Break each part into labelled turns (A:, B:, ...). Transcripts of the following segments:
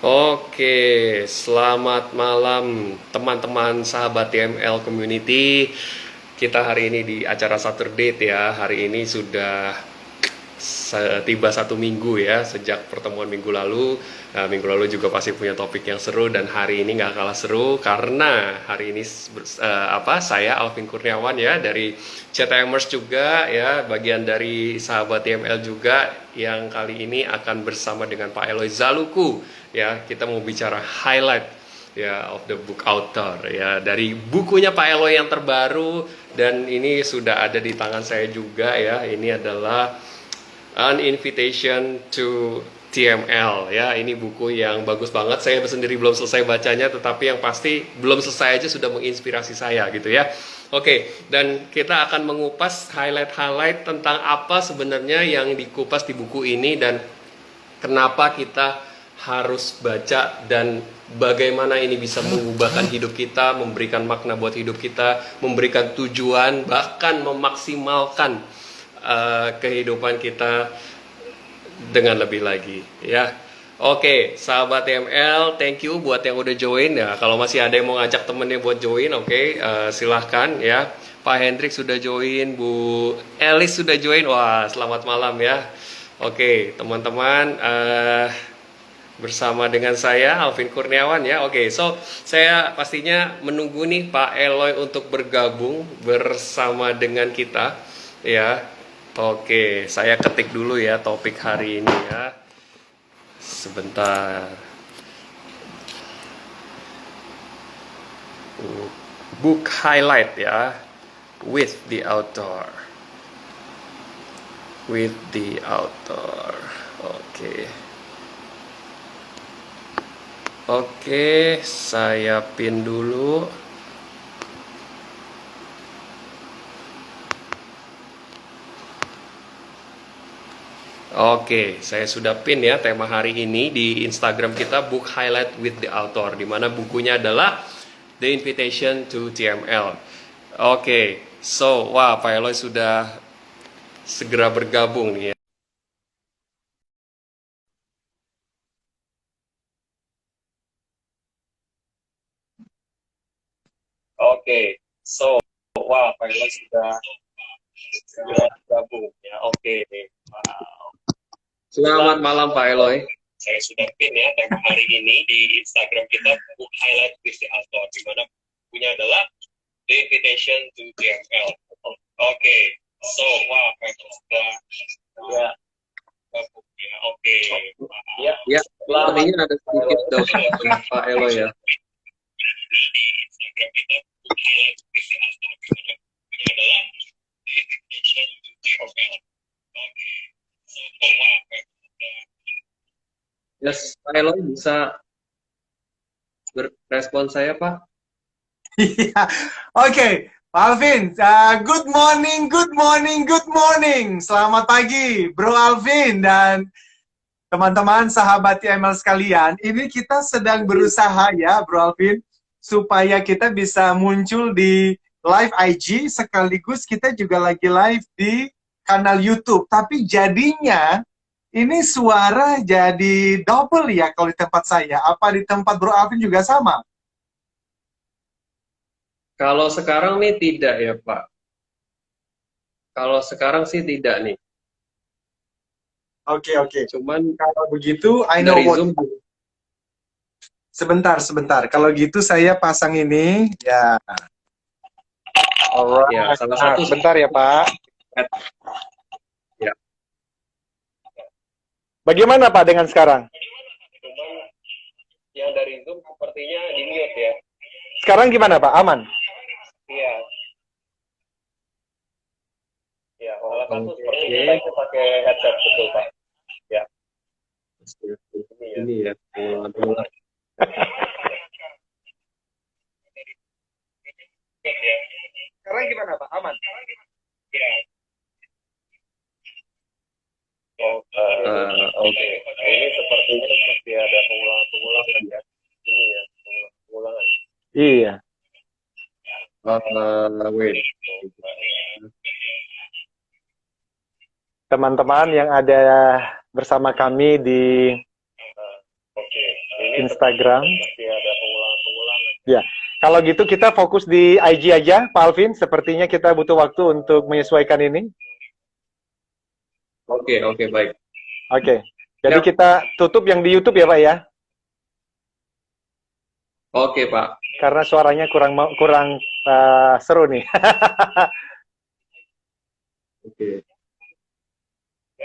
A: Oke, selamat malam teman-teman sahabat TML Community. Kita hari ini di acara Saturday ya. Hari ini sudah tiba 1 minggu ya sejak pertemuan minggu lalu. Nah, minggu lalu juga pasti punya topik yang seru dan hari ini nggak kalah seru karena hari ini saya Alvin Kurniawan ya dari CTMers juga ya bagian dari sahabat TML juga yang kali ini akan bersama dengan Pak Eloy Zaluku ya kita mau bicara highlight ya of the book author ya dari bukunya Pak Eloy yang terbaru dan ini sudah ada di tangan saya juga ya ini adalah An Invitation to TML ya ini buku yang bagus banget saya sendiri belum selesai bacanya tetapi yang pasti belum selesai aja sudah menginspirasi saya gitu ya. Oke, dan kita akan mengupas highlight-highlight tentang apa sebenarnya yang dikupas di buku ini dan kenapa kita harus baca dan bagaimana ini bisa mengubahkan hidup kita, memberikan makna buat hidup kita, memberikan tujuan, bahkan memaksimalkan kehidupan kita dengan lebih lagi ya. Oke, sahabat TML, thank you buat yang udah join ya. Kalau masih ada yang mau ngajak temennya buat join, oke, silahkan ya. Pak Hendrik sudah join, Bu Elis sudah join. Wah, selamat malam ya. Oke, teman-teman, bersama dengan saya Alvin Kurniawan ya. Oke, so saya pastinya menunggu nih Pak Eloy untuk bergabung bersama dengan kita ya. Oke, saya ketik dulu ya topik hari ini ya. Sebentar. Book highlight ya. With the author. With the author. Oke. Oke, saya pin dulu. Oke, saya sudah pin ya tema hari ini di Instagram kita Book Highlight with the Author, di mana bukunya adalah The Invitation to TML. Oke, so wah Pak Eloy sudah segera bergabung nih ya. Oke, so wah Pak Eloy sudah segera bergabung ya. Oke, wow. Selamat malam Pak Eloy. Saya sudah pin ya tema hari ini di Instagram kita Book Highlight with the Author, di mana bukunya adalah The Invitation to TML. Oke, so wow, sudah ya, ya oke. Ya, ya. Artinya ada sedikit dosa Pak Eloy ya. Di Instagram kita Book Highlight with the Author, di mana bukunya adalah The Invitation to TML. Oke, so wow. Yes, Pak Eloy bisa berespon saya, Pak?
B: Iya, oke, Pak Alvin. Good morning, good morning, good morning. Selamat pagi, Bro Alvin dan teman-teman sahabat TML sekalian. Ini kita sedang berusaha ya, Bro Alvin, supaya kita bisa muncul di live IG sekaligus kita juga lagi live di kanal YouTube. Tapi jadinya ini suara jadi double ya kalau di tempat saya. Apa di tempat Bro Alvin juga sama?
A: Kalau sekarang nih tidak ya, Pak. Kalau sekarang sih tidak nih.
B: Oke, oke.
A: Cuman
B: Kalau begitu, I know
A: dari
B: what.
A: Zoom.
B: Sebentar, sebentar. Kalau gitu saya pasang ini, ya. Alright.
A: Ya, salah satu
B: Sebentar ya, Pak.
A: Ya.
B: Bagaimana Pak dengan sekarang?
A: Cuman yang dari Zoom sepertinya di mute ya.
B: Sekarang gimana Pak? Aman?
A: Iya. Ya, salah satu sepertinya kita pakai headset betul, Pak. Ya. Ini ya.
B: Sekarang gimana Pak? Aman?
A: Ya. Oke. Ini sepertinya masih ada pengulangan ya. Ini ya, pengulangan.
B: Iya.
A: Wait.
B: Teman-teman yang ada bersama kami di
A: Oke. Ini
B: Instagram. Ya, kalau gitu kita fokus di IG aja, Pak Alvin. Sepertinya kita butuh waktu untuk menyesuaikan ini.
A: Oke, baik.
B: Oke, jadi
A: Siap.
B: kita tutup yang di YouTube ya, Pak ya,
A: Oke, Pak.
B: karena suaranya kurang seru nih.
A: Oke.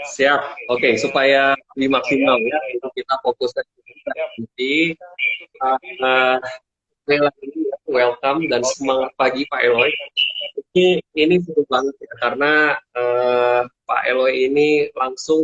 A: Siap. Oke, supaya lebih maksimal ya, itu kita fokus ke nanti. Sekali lagi ya, welcome dan semangat pagi Pak Eloy. Ini seru banget ya, karena Pak Eloy ini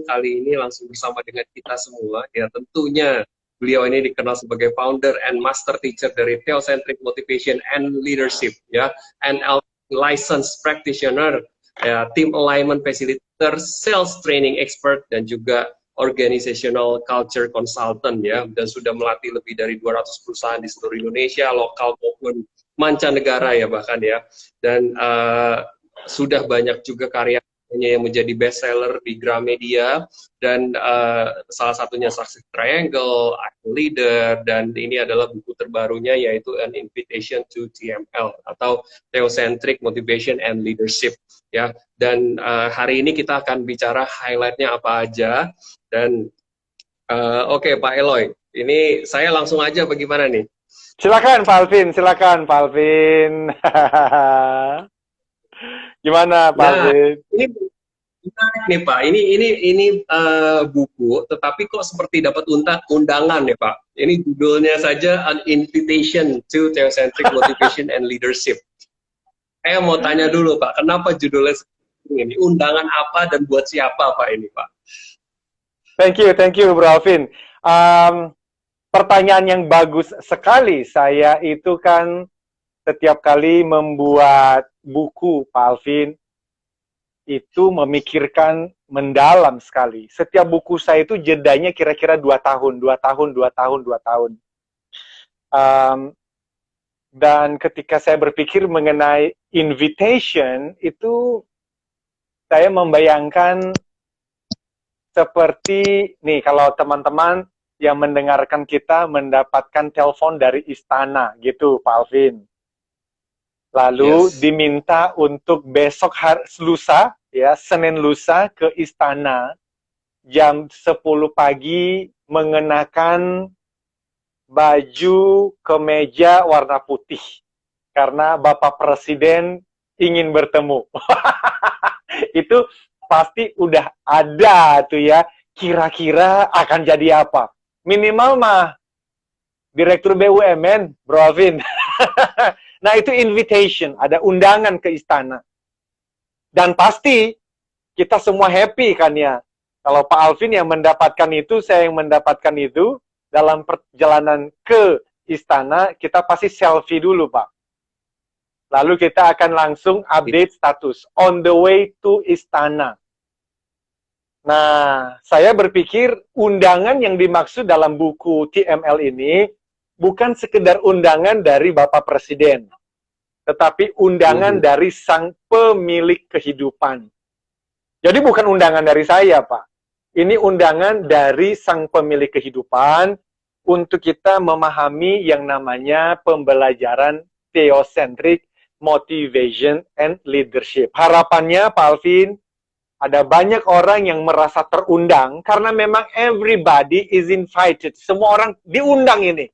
A: kali ini langsung bersama dengan kita semua. Ya tentunya beliau ini dikenal sebagai founder and master teacher dari Theocentric Motivation and Leadership, ya, NLP licensed practitioner, ya, team alignment facilitator, sales training expert, dan juga organizational culture consultant, ya, dan sudah melatih lebih dari 200 perusahaan di seluruh Indonesia, lokal maupun mancanegara ya bahkan ya, dan sudah banyak juga karyanya yang menjadi bestseller di Gramedia, dan salah satunya Success Triangle, I'm a Leader, dan ini adalah buku terbarunya yaitu An Invitation to TML atau Theocentric Motivation and Leadership, ya. Dan hari ini kita akan bicara highlightnya apa aja. Dan oke, Pak Eloy, ini saya langsung aja bagaimana nih?
B: Silakan Pak Alvin, silakan Pak Alvin. Gimana Pak Alvin?
A: Ini menarik nih Pak. Ini buku, tetapi kok seperti dapat undangan ya Pak. Ini judulnya saja An Invitation to Theocentric Motivation and Leadership. Saya mau tanya dulu Pak, kenapa judulnya seperti ini? Undangan apa dan buat siapa Pak ini Pak?
B: Thank you Bro Alvin. Pertanyaan yang bagus sekali. Saya itu kan setiap kali membuat buku, Pak Alvin, itu memikirkan mendalam sekali. Setiap buku saya itu jedanya kira-kira 2 tahun. Dan ketika saya berpikir mengenai invitation, itu saya membayangkan seperti, nih kalau teman-teman yang mendengarkan kita mendapatkan telepon dari istana, gitu Pak Alvin. Lalu diminta untuk besok lusa, ya, Senin lusa ke istana, jam 10 pagi mengenakan baju kemeja warna putih. Karena Bapak Presiden ingin bertemu. Itu pasti udah ada tuh ya, kira-kira akan jadi apa. Minimal mah Direktur BUMN, Bro Alvin. Nah itu invitation, ada undangan ke istana. Dan pasti kita semua happy kan ya. Kalau Pak Alvin yang mendapatkan itu, saya yang mendapatkan itu, dalam perjalanan ke istana, kita pasti selfie dulu Pak. Lalu kita akan langsung update status, on the way to istana. Nah, saya berpikir undangan yang dimaksud dalam buku TML ini bukan sekedar undangan dari Bapak Presiden, tetapi undangan dari sang pemilik kehidupan. Jadi bukan undangan dari saya, Pak. Ini undangan dari sang pemilik kehidupan untuk kita memahami yang namanya pembelajaran Theocentric Motivation and Leadership. Harapannya, Pak Alvin, ada banyak orang yang merasa terundang karena memang everybody is invited. Semua orang diundang ini.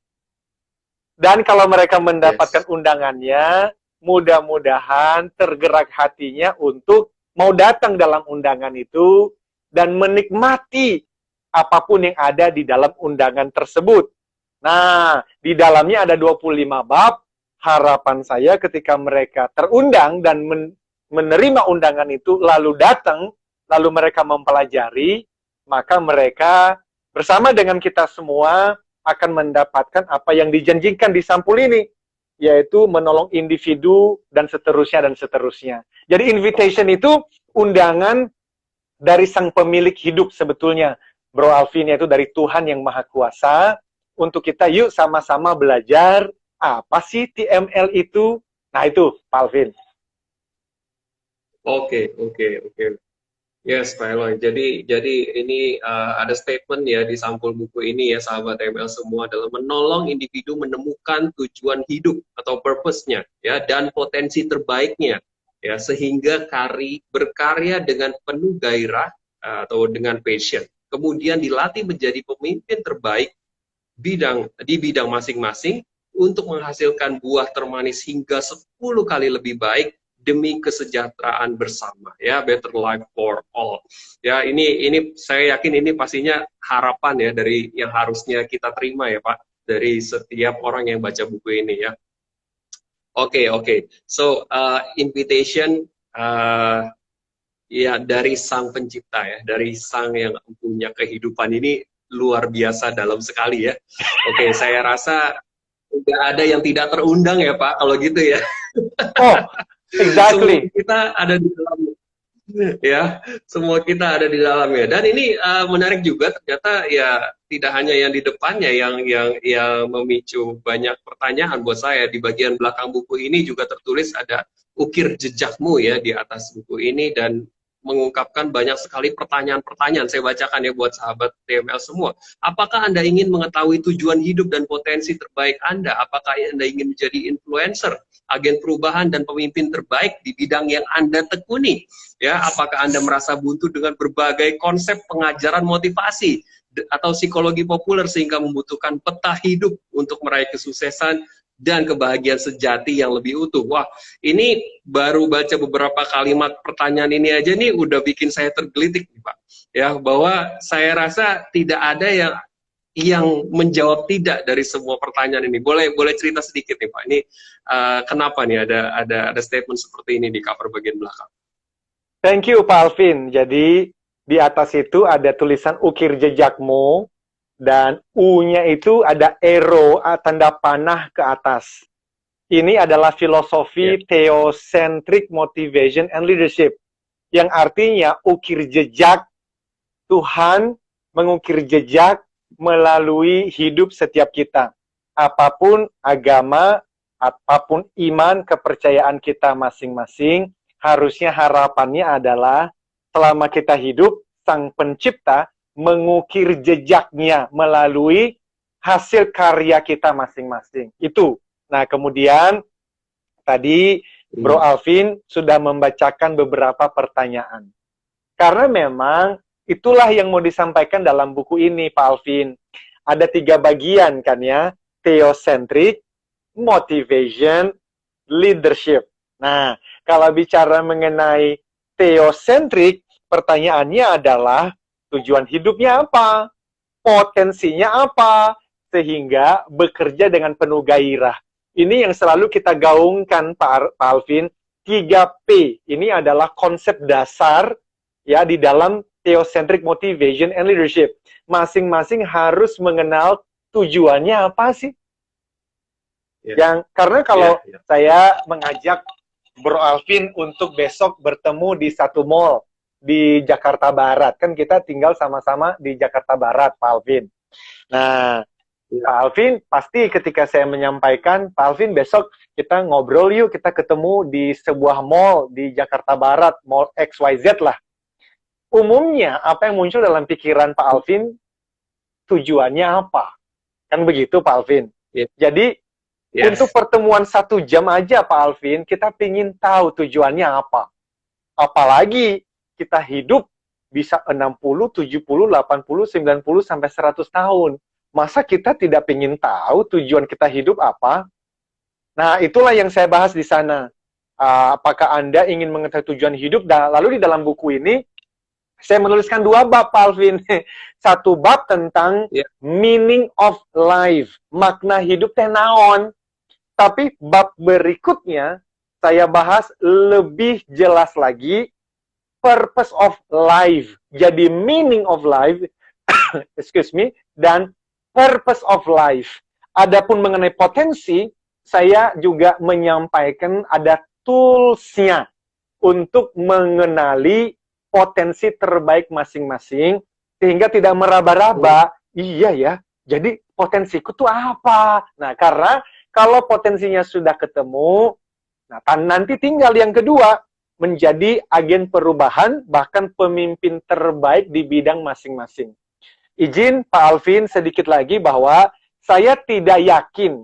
B: Dan kalau mereka mendapatkan undangannya, mudah-mudahan tergerak hatinya untuk mau datang dalam undangan itu dan menikmati apapun yang ada di dalam undangan tersebut. Nah, di dalamnya ada 25 bab. Harapan saya ketika mereka terundang dan menerima undangan itu, lalu datang, lalu mereka mempelajari, maka mereka bersama dengan kita semua akan mendapatkan apa yang dijanjikan di sampul ini, yaitu menolong individu dan seterusnya dan seterusnya. Jadi invitation itu undangan dari sang pemilik hidup sebetulnya, Bro Alvin, yaitu dari Tuhan yang Maha Kuasa, untuk kita yuk sama-sama belajar apa sih TML itu. Nah itu, Pak Alvin.
A: Oke. Yes, Pak Eloy. Jadi ini ada statement ya di sampul buku ini ya, sahabat ML semua, adalah menolong individu menemukan tujuan hidup atau purpose-nya ya dan potensi terbaiknya ya sehingga berkarya dengan penuh gairah atau dengan passion. Kemudian dilatih menjadi pemimpin terbaik di bidang masing-masing untuk menghasilkan buah termanis hingga 10 kali lebih baik demi kesejahteraan bersama ya, better life for all. Ya, ini saya yakin ini pastinya harapan ya dari yang harusnya kita terima ya Pak dari setiap orang yang baca buku ini ya. Oke. So invitation ya dari sang pencipta ya, dari sang yang punya kehidupan ini luar biasa dalam sekali ya. Oke, saya rasa tidak ada yang tidak terundang ya Pak, kalau gitu ya.
B: Oh,
A: Semua
B: exactly.
A: kita ada di dalam ya, semua kita ada di dalamnya. Dan ini menarik juga ternyata ya tidak hanya yang di depannya yang memicu banyak pertanyaan buat saya. Di bagian belakang buku ini juga tertulis ada ukir jejakmu ya di atas buku ini dan mengungkapkan banyak sekali pertanyaan-pertanyaan. Saya bacakan ya buat sahabat TML semua. Apakah Anda ingin mengetahui tujuan hidup dan potensi terbaik Anda? Apakah Anda ingin menjadi influencer, agen perubahan dan pemimpin terbaik di bidang yang Anda tekuni? Ya, apakah Anda merasa buntu dengan berbagai konsep pengajaran motivasi atau psikologi populer sehingga membutuhkan peta hidup untuk meraih kesuksesan dan kebahagiaan sejati yang lebih utuh? Wah, ini baru baca beberapa kalimat pertanyaan ini aja nih udah bikin saya tergelitik nih Pak. Ya, bahwa saya rasa tidak ada yang menjawab tidak dari semua pertanyaan ini. Boleh cerita sedikit nih Pak. Ini kenapa nih ada statement seperti ini di cover bagian belakang?
B: Thank you, Pak Alvin. Jadi, di atas itu ada tulisan ukir jejakmu, dan U-nya itu ada arrow, tanda panah ke atas. Ini adalah filosofi theocentric motivation and leadership, yang artinya ukir jejak, Tuhan mengukir jejak melalui hidup setiap kita. Apapun agama, apapun iman, kepercayaan kita masing-masing, harusnya harapannya adalah selama kita hidup, Sang Pencipta mengukir jejaknya melalui hasil karya kita masing-masing. Itu. Nah, kemudian tadi Bro Alvin sudah membacakan beberapa pertanyaan. Karena memang itulah yang mau disampaikan dalam buku ini, Pak Alvin. Ada 3 bagian kan ya, theocentric, motivation, leadership. Nah, kalau bicara mengenai theocentric, pertanyaannya adalah tujuan hidupnya apa? Potensinya apa? Sehingga bekerja dengan penuh gairah. Ini yang selalu kita gaungkan, Pak Alvin. 3P, ini adalah konsep dasar ya di dalam theocentric motivation and leadership. Masing-masing harus mengenal tujuannya apa sih? Karena kalau saya mengajak Bro Alvin untuk besok bertemu di satu mall di Jakarta Barat, kan kita tinggal sama-sama di Jakarta Barat, Pak Alvin. Nah, Pak Alvin pasti ketika saya menyampaikan, Pak Alvin besok kita ngobrol yuk, kita ketemu di sebuah mall di Jakarta Barat, mall XYZ lah. Umumnya apa yang muncul dalam pikiran Pak Alvin, tujuannya apa? Kan begitu Pak Alvin. Jadi untuk pertemuan 1 jam aja Pak Alvin, kita pingin tahu tujuannya apa. Apalagi kita hidup bisa 60, 70, 80, 90, sampai 100 tahun. Masa kita tidak pingin tahu tujuan kita hidup apa? Nah, itulah yang saya bahas di sana. Apakah Anda ingin mengetahui tujuan hidup? Lalu di dalam buku ini, saya menuliskan 2 bab, Pak Alvin. 1 bab tentang meaning of life. Makna hidup teh naon. Tapi bab berikutnya, saya bahas lebih jelas lagi, purpose of life. Jadi meaning of life, excuse me, dan purpose of life. Adapun mengenai potensi, saya juga menyampaikan ada tools-nya untuk mengenali potensi terbaik masing-masing, sehingga tidak meraba-raba, iya ya, jadi potensiku tuh apa? Nah, karena kalau potensinya sudah ketemu, nah nanti tinggal yang kedua,
C: menjadi agen perubahan, bahkan pemimpin terbaik di bidang masing-masing. Izin Pak Alvin sedikit lagi bahwa saya tidak yakin,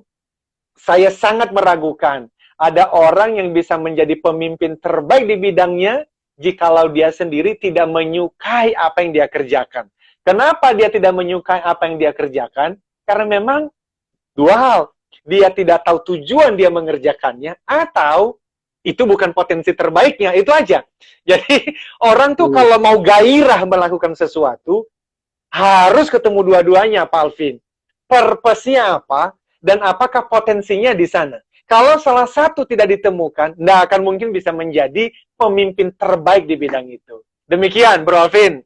C: saya sangat meragukan ada orang yang bisa menjadi pemimpin terbaik di bidangnya jikalau dia sendiri tidak menyukai apa yang dia kerjakan. Kenapa dia tidak menyukai apa yang dia kerjakan? Karena memang dua hal. Dia tidak tahu tujuan dia mengerjakannya, atau itu bukan potensi terbaiknya, itu aja. Jadi, orang tuh kalau mau gairah melakukan sesuatu, harus ketemu dua-duanya, Pak Alvin. Purpose-nya apa, dan apakah potensinya di sana. Kalau salah satu tidak ditemukan, nggak akan mungkin bisa menjadi pemimpin terbaik di bidang itu. Demikian, Bro Alvin.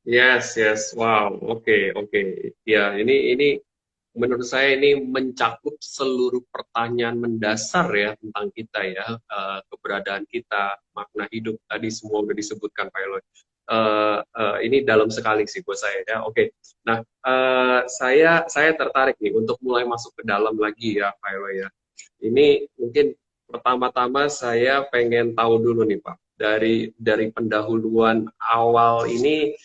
A: Yes, yes, wow, oke. Ya, ini menurut saya ini mencakup seluruh pertanyaan mendasar ya tentang kita ya, keberadaan kita, makna hidup tadi semua udah disebutkan Pak Eloy. Ini dalam sekali sih buat saya ya. Oke. Nah, saya tertarik nih untuk mulai masuk ke dalam lagi ya Pak Eloy ya. Ini mungkin pertama-tama saya pengen tahu dulu nih Pak, dari pendahuluan awal ini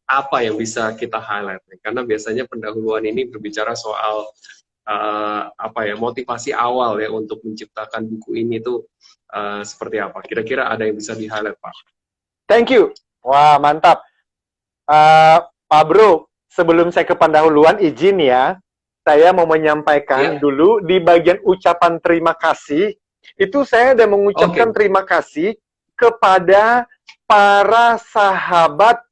A: apa yang bisa kita highlight? Karena biasanya pendahuluan ini berbicara soal apa ya, motivasi awal ya untuk menciptakan buku ini tuh seperti apa? Kira-kira ada yang bisa di-highlight, Pak?
C: Thank you. Wah, mantap. Pak Bro, sebelum saya ke pendahuluan, izin ya, saya mau menyampaikan dulu di bagian ucapan terima kasih, itu saya ada mengucapkan terima kasih kepada para sahabat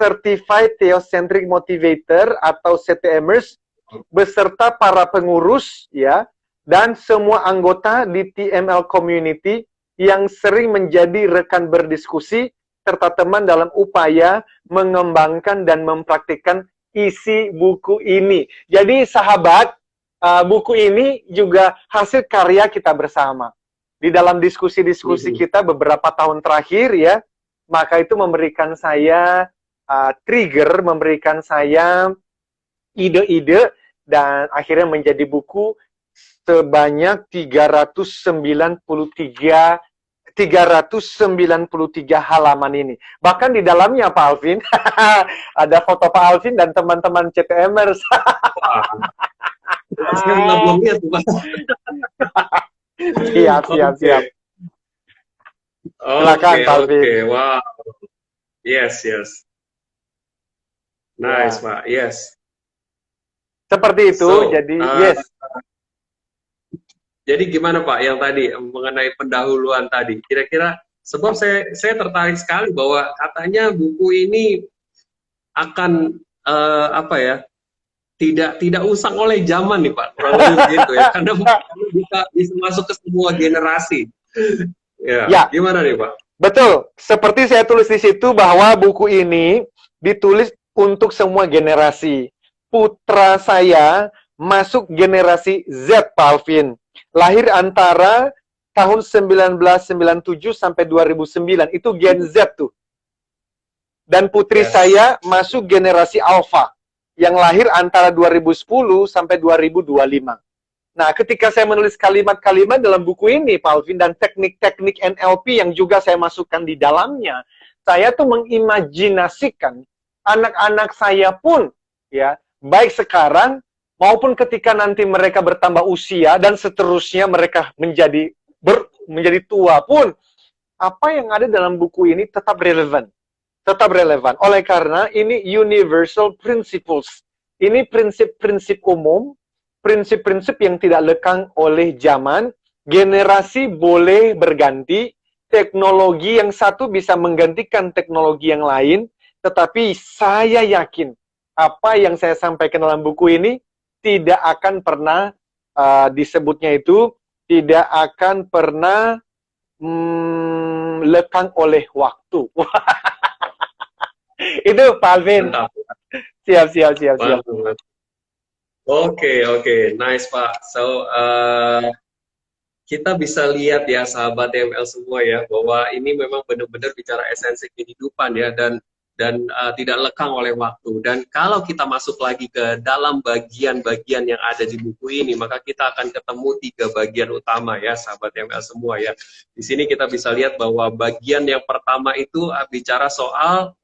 C: Certified Theocentric Motivator atau CTMers beserta para pengurus ya dan semua anggota di TML Community yang sering menjadi rekan berdiskusi serta teman dalam upaya mengembangkan dan mempraktikkan isi buku ini. Jadi sahabat, buku ini juga hasil karya kita bersama. Di dalam diskusi-diskusi kita beberapa tahun terakhir ya, maka itu memberikan saya trigger, memberikan saya ide-ide, dan akhirnya menjadi buku sebanyak 393 halaman ini. Bahkan di dalamnya Pak Alvin, ada foto Pak Alvin dan teman-teman CTMers.
A: Belum lihat, Pak.
C: Siap. Silakan, Pak Alvin.
A: Wow. Yes. Nice, Pak. Yes.
C: Seperti itu, jadi yes.
A: Jadi gimana Pak yang tadi mengenai pendahuluan tadi? Kira-kira sebab saya tertarik sekali bahwa katanya buku ini akan apa ya? Tidak usang oleh zaman nih Pak, kurang lebih begitu ya. Karena bisa masuk ke semua generasi. Ya. Gimana nih Pak?
C: Betul. Seperti saya tulis di situ bahwa buku ini ditulis untuk semua generasi. Putra saya masuk generasi Z, Pak Alvin. Lahir antara tahun 1997 sampai 2009. Itu Gen Z tuh. Dan putri saya masuk generasi Alpha. Yang lahir antara 2010 sampai 2025. Nah, ketika saya menulis kalimat-kalimat dalam buku ini, Pak Alvin, dan teknik-teknik NLP yang juga saya masukkan di dalamnya, saya tuh mengimajinasikan anak-anak saya pun, ya, baik sekarang maupun ketika nanti mereka bertambah usia dan seterusnya mereka menjadi tua pun, apa yang ada dalam buku ini tetap relevan. Tetap relevan. Oleh karena ini universal principles. Ini prinsip-prinsip umum, prinsip-prinsip yang tidak lekang oleh zaman. Generasi boleh berganti, teknologi yang satu bisa menggantikan teknologi yang lain, tetapi saya yakin apa yang saya sampaikan dalam buku ini tidak akan pernah disebutnya itu tidak akan pernah lekang oleh waktu. Itu Pak Alvin. Siap.
A: Oke. Nice Pak. So, kita bisa lihat ya sahabat TML semua ya, bahwa ini memang benar-benar bicara esensi kehidupan ya, dan dan tidak lekang oleh waktu. Dan kalau kita masuk lagi ke dalam bagian-bagian yang ada di buku ini, maka kita akan ketemu 3 bagian utama ya, sahabat ML semua ya. Di sini kita bisa lihat bahwa bagian yang pertama itu bicara soal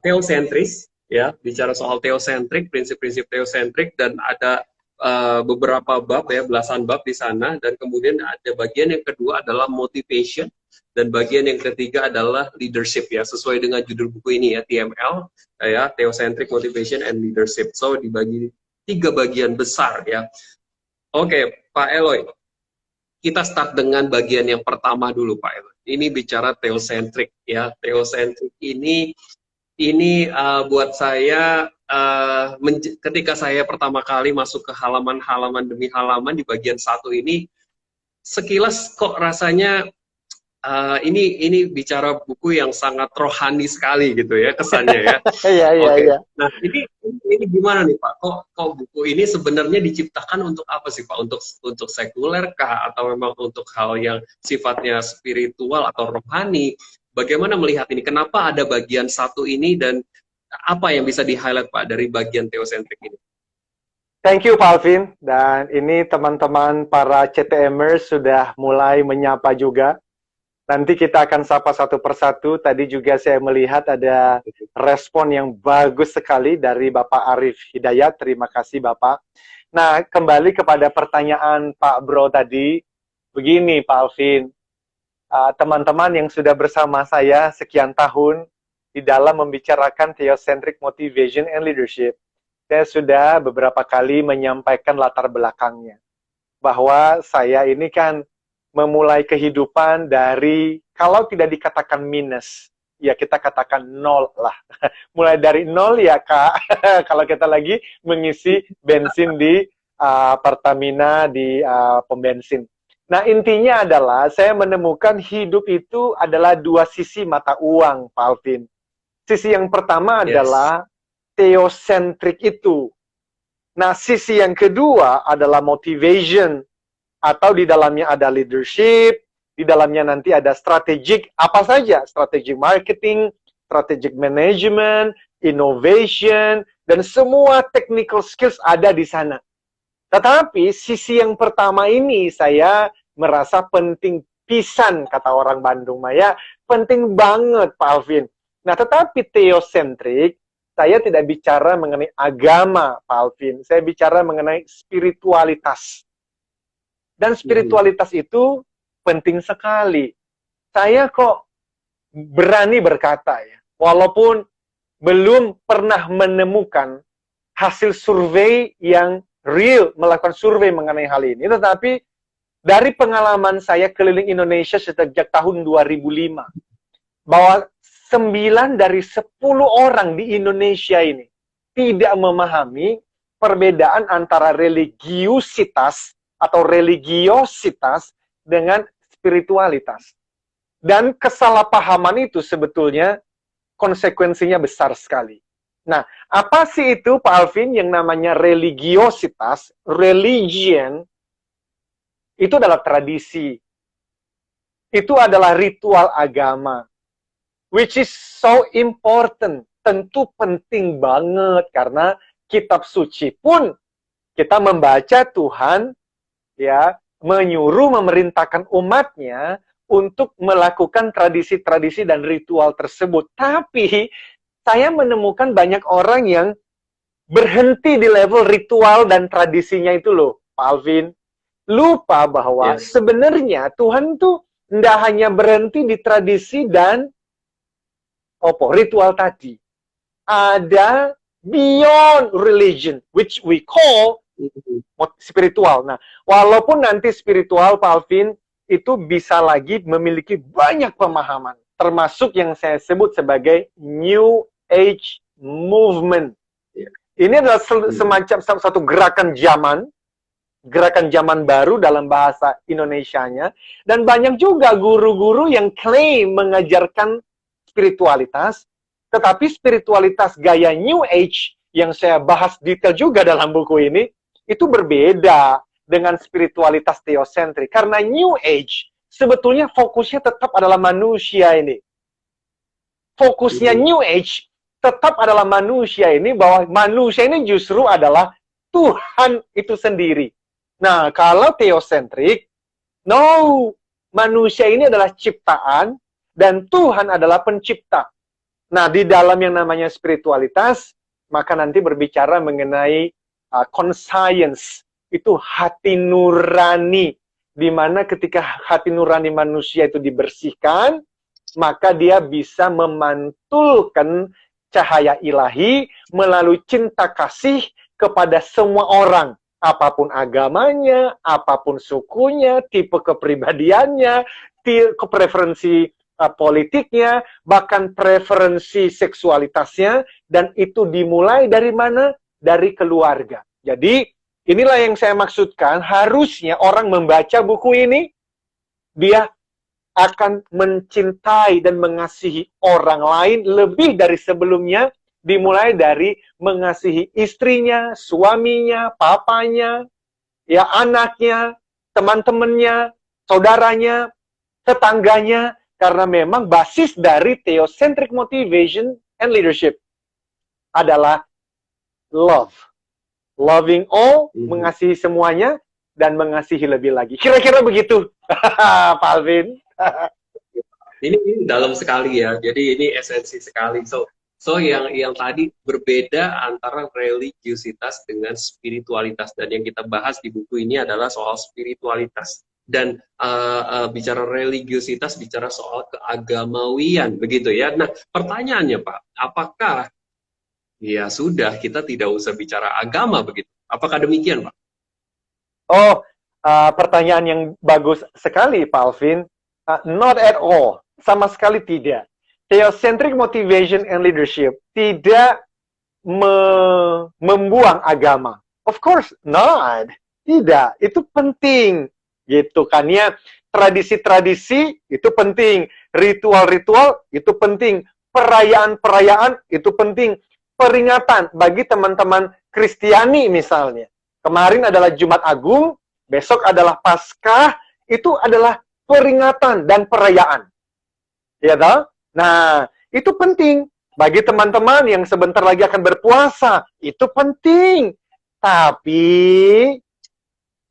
A: teosentris, ya, bicara soal teosentrik, prinsip-prinsip teosentrik, dan ada beberapa bab ya, belasan bab di sana. Dan kemudian ada bagian yang kedua adalah motivation, dan bagian yang ketiga adalah leadership ya, sesuai dengan judul buku ini ya, TML ya, Theocentric Motivation and Leadership. So dibagi 3 bagian besar ya. Oke, Pak Eloy, kita start dengan bagian yang pertama dulu, Pak Eloy. Ini bicara theocentric ya. Theocentric ini buat saya ketika saya pertama kali masuk ke halaman-halaman demi halaman di bagian 1 ini, sekilas kok rasanya ini bicara buku yang sangat rohani sekali gitu ya kesannya ya.
C: Iya, iya,
A: Oke.
C: iya.
A: Nah, ini gimana nih Pak? Kok buku ini sebenarnya diciptakan untuk apa sih Pak? Untuk sekuler kah, atau memang untuk hal yang sifatnya spiritual atau rohani? Bagaimana melihat ini? Kenapa ada bagian 1 ini, dan apa yang bisa di-highlight Pak dari bagian teosentrik ini?
C: Thank you, Pak Alvin. Dan ini teman-teman para CTMers sudah mulai menyapa juga. Nanti kita akan sapa satu persatu. Tadi juga saya melihat ada respon yang bagus sekali dari Bapak Arif Hidayat. Terima kasih, Bapak. Nah, kembali kepada pertanyaan Pak Bro tadi. Begini, Pak Alvin. Teman-teman yang sudah bersama saya sekian tahun di dalam membicarakan Theocentric Motivation and Leadership, saya sudah beberapa kali menyampaikan latar belakangnya. Bahwa saya ini kan memulai kehidupan dari, kalau tidak dikatakan minus, ya kita katakan 0 lah. Mulai dari 0 ya Kak, kalau kita lagi mengisi bensin di Pertamina, di pom bensin. Nah, intinya adalah saya menemukan hidup itu adalah 2 sisi mata uang, Pak Alvin. Sisi yang pertama adalah theocentric itu. Nah, sisi yang kedua adalah motivation, atau di dalamnya ada leadership, di dalamnya nanti ada strategic, apa saja, strategic marketing, strategic management, innovation, dan semua technical skills ada di sana. Tetapi sisi yang pertama ini saya merasa penting pisan, kata orang Bandung Maya, penting banget Pak Alvin. Nah, tetapi theocentric, saya tidak bicara mengenai agama Pak Alvin, saya bicara mengenai spiritualitas. Dan spiritualitas itu penting sekali. Saya kok berani berkata ya, walaupun belum pernah menemukan hasil survei yang real, melakukan survei mengenai hal ini, tetapi dari pengalaman saya keliling Indonesia sejak tahun 2005, bahwa 9 dari 10 orang di Indonesia ini tidak memahami perbedaan antara religiusitas atau religiositas dengan spiritualitas. Dan kesalahpahaman itu sebetulnya konsekuensinya besar sekali. Nah, apa sih itu Pak Alvin yang namanya religiositas? Religion itu adalah tradisi. Itu adalah ritual agama. Which is so important. Tentu penting banget karena kitab suci pun kita membaca Tuhan ya menyuruh, memerintahkan umatnya untuk melakukan tradisi-tradisi dan ritual tersebut. Tapi saya menemukan banyak orang yang berhenti di level ritual dan tradisinya itu loh, Pak Alvin. Lupa bahwa sebenarnya Tuhan tuh tidak hanya berhenti di tradisi dan ritual tadi. Ada beyond religion, which we call spiritual. Nah, walaupun nanti spiritual, Pak Alvin, itu bisa lagi memiliki banyak pemahaman, termasuk yang saya sebut sebagai New Age Movement. Ini adalah semacam satu gerakan zaman baru dalam bahasa Indonesianya, dan banyak juga guru-guru yang klaim mengajarkan spiritualitas, tetapi spiritualitas gaya New Age yang saya bahas detail juga dalam buku ini, itu berbeda dengan spiritualitas theocentric. Karena New Age sebetulnya fokusnya tetap adalah manusia ini. fokusnya New Age tetap adalah manusia ini, bahwa manusia ini justru adalah Tuhan itu sendiri. Nah, kalau teosentrik, no, manusia ini adalah ciptaan dan Tuhan adalah pencipta. Nah, di dalam yang namanya spiritualitas, maka nanti berbicara mengenai conscience, itu hati nurani, di mana ketika hati nurani manusia itu dibersihkan, maka dia bisa memantulkan cahaya ilahi melalui cinta kasih kepada semua orang, apapun agamanya, apapun sukunya, tipe kepribadiannya, preferensi politiknya, bahkan preferensi seksualitasnya, dan itu dimulai dari mana? Dari keluarga. Jadi, inilah yang saya maksudkan, harusnya orang membaca buku ini, dia akan mencintai dan mengasihi orang lain lebih dari sebelumnya, dimulai dari mengasihi istrinya, suaminya, papanya, ya anaknya, teman-temannya, saudaranya, tetangganya, karena memang basis dari theocentric motivation and leadership adalah love. Loving all, mengasihi semuanya, dan mengasihi lebih lagi. Kira-kira begitu, Pak Alvin.
A: Ini dalam sekali ya. Jadi ini esensi sekali. So yang tadi berbeda antara religiusitas dengan spiritualitas, dan yang kita bahas di buku ini adalah soal spiritualitas. Dan bicara religiusitas bicara soal keagamawian, begitu ya. Nah, pertanyaannya Pak, apakah ya sudah kita tidak usah bicara agama begitu? Apakah demikian Pak?
C: Oh, pertanyaan yang bagus sekali Pak Alvin. Not at all, sama sekali tidak. Theocentric motivation and leadership tidak membuang agama. Of course not. Tidak, itu penting. Gitu kan ya. Tradisi-tradisi itu penting. Ritual-ritual itu penting. Perayaan-perayaan itu penting. Peringatan bagi teman-teman Kristiani misalnya. Kemarin adalah Jumat Agung, besok adalah Paskah, itu adalah peringatan dan perayaan. Ya toh? Nah, itu penting. Bagi teman-teman yang sebentar lagi akan berpuasa, itu penting. Tapi,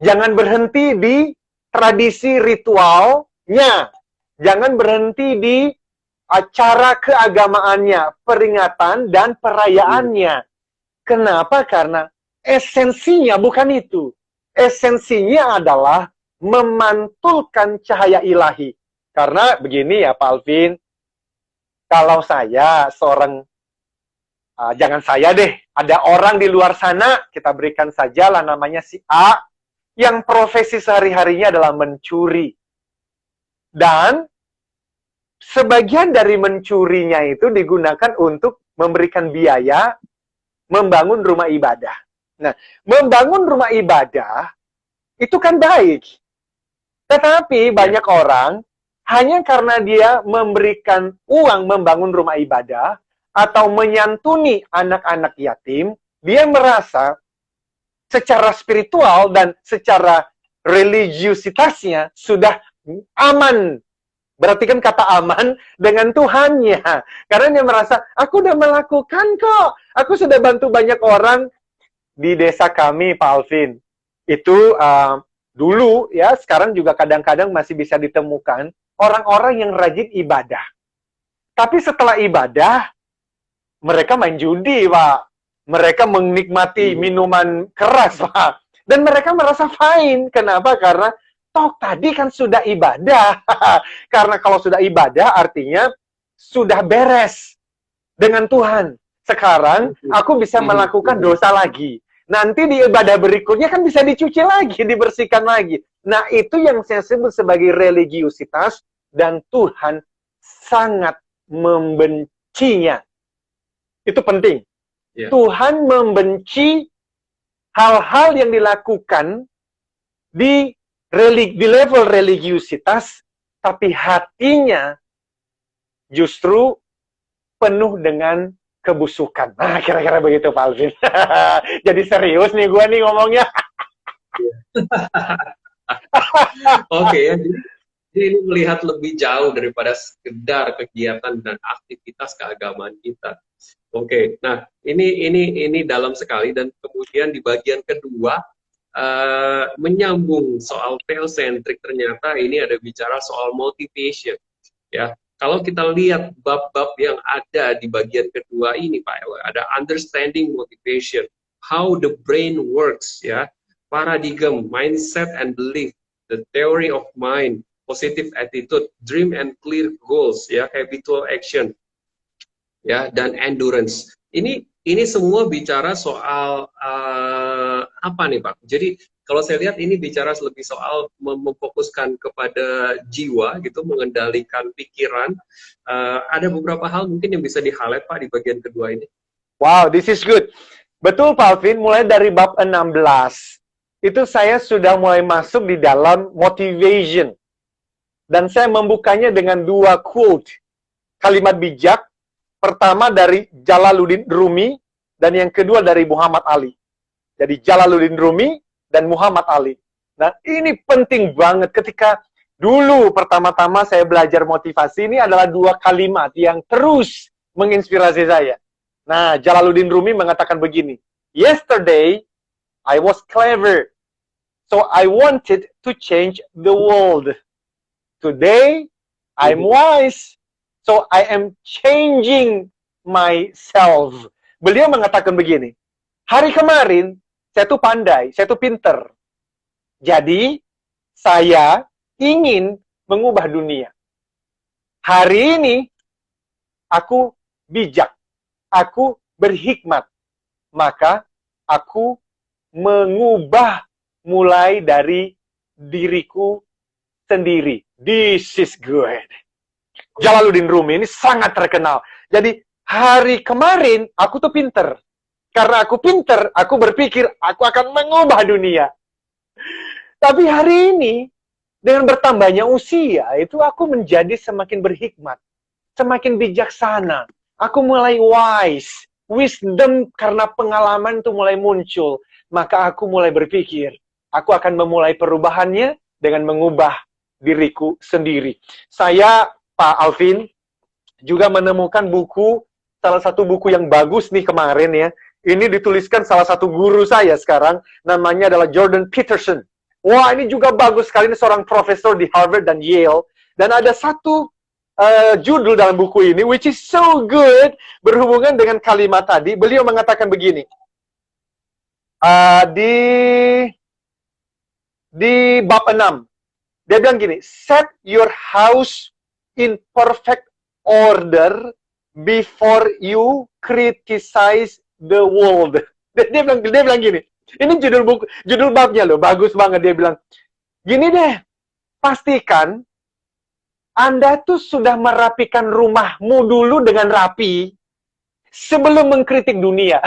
C: jangan berhenti di tradisi ritualnya. Jangan berhenti di acara keagamaannya, peringatan dan perayaannya. Kenapa? Karena esensinya bukan itu. Esensinya adalah memantulkan cahaya ilahi. Karena begini ya Pak Alvin, kalau saya seorang, jangan saya deh, ada orang di luar sana, kita berikan sajalah namanya si A, yang profesi sehari-harinya adalah mencuri. Dan sebagian dari mencurinya itu digunakan untuk memberikan biaya membangun rumah ibadah. Nah, membangun rumah ibadah itu kan baik. Tetapi banyak orang hanya karena dia memberikan uang membangun rumah ibadah atau menyantuni anak-anak yatim, dia merasa secara spiritual dan secara religiusitasnya sudah aman. Berarti kan kata aman dengan Tuhannya. Karena dia merasa, aku udah melakukan kok. Aku sudah bantu banyak orang di desa kami, Pak Alvin. Itu dulu ya, sekarang juga kadang-kadang masih bisa ditemukan orang-orang yang rajin ibadah. Tapi setelah ibadah, mereka main judi, Pak. Mereka menikmati minuman keras, Pak. Dan mereka merasa fine. Kenapa? Karena toh tadi kan sudah ibadah. Karena kalau sudah ibadah artinya sudah beres dengan Tuhan. Sekarang aku bisa melakukan dosa lagi. Nanti di ibadah berikutnya kan bisa dicuci lagi, dibersihkan lagi. Nah, itu yang saya sebut sebagai religiusitas, dan Tuhan sangat membencinya. Itu penting. Yeah. Tuhan membenci hal-hal yang dilakukan di level religiusitas, tapi hatinya justru penuh dengan kebusukan. Nah, kira-kira begitu, Pak Alvin. Jadi serius nih gue nih ngomongnya.
A: Oke, ya. Jadi ini melihat lebih jauh daripada sekedar kegiatan dan aktivitas keagamaan kita. Oke, nah ini dalam sekali, dan kemudian di bagian kedua menyambung soal theocentric, ternyata ini ada bicara soal motivation. Ya, kalau kita lihat bab-bab yang ada di bagian kedua ini, Pak, ada understanding motivation, how the brain works, ya, paradigm, mindset and belief, the theory of mind, positive attitude, dream and clear goals, ya, habitual action, ya, dan endurance. Ini semua bicara soal apa nih, Pak? Jadi kalau saya lihat ini bicara lebih soal memfokuskan kepada jiwa gitu, mengendalikan pikiran. Ada beberapa hal mungkin yang bisa di-highlight, Pak, di bagian kedua ini.
C: Wow, this is good. Betul, Pak Alvin, mulai dari bab 16 itu saya sudah mulai masuk di dalam motivation. Dan saya membukanya dengan dua quote, kalimat bijak. Pertama dari Jalaluddin Rumi, dan yang kedua dari Muhammad Ali. Jadi Jalaluddin Rumi dan Muhammad Ali. Nah, ini penting banget ketika dulu pertama-tama saya belajar motivasi, ini adalah dua kalimat yang terus menginspirasi saya. Nah, Jalaluddin Rumi mengatakan begini, "Yesterday, I was clever, so I wanted to change the world. Today, I'm wise, so I am changing myself." Beliau mengatakan begini, hari kemarin, saya tuh pandai, saya tuh pinter. Jadi, saya ingin mengubah dunia. Hari ini, aku bijak, aku berhikmat. Maka, aku mengubah mulai dari diriku sendiri. This is good. Jalaluddin Rumi ini sangat terkenal. Jadi, hari kemarin, aku tuh pinter. Karena aku pinter, aku berpikir, aku akan mengubah dunia. Tapi hari ini, dengan bertambahnya usia, itu aku menjadi semakin berhikmat. Semakin bijaksana. Aku mulai wise. Wisdom karena pengalaman itu mulai muncul. Maka aku mulai berpikir, aku akan memulai perubahannya dengan mengubah diriku sendiri. Saya, Pak Alvin, juga menemukan buku, salah satu buku yang bagus nih kemarin ya. Ini dituliskan salah satu guru saya sekarang, namanya adalah Jordan Peterson. Wah, ini juga bagus sekali, ini seorang profesor di Harvard dan Yale. Dan ada satu judul dalam buku ini, which is so good, berhubungan dengan kalimat tadi. Beliau mengatakan begini, di bab 6, dia bilang gini, set your house in perfect order before you criticize the world. Dia bilang gini. Ini judul babnya loh, bagus banget. Dia bilang, gini deh, pastikan Anda tuh sudah merapikan rumahmu dulu dengan rapi sebelum mengkritik dunia.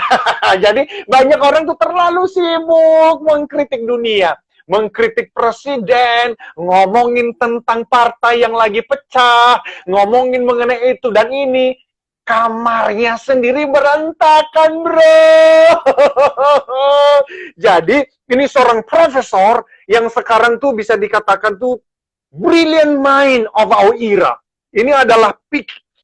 C: Jadi banyak orang tuh terlalu sibuk mengkritik dunia. Mengkritik presiden, ngomongin tentang partai yang lagi pecah, ngomongin mengenai itu dan ini. Kamarnya sendiri berantakan, bro. Jadi, ini seorang profesor yang sekarang tuh bisa dikatakan tuh brilliant mind of our era. Ini adalah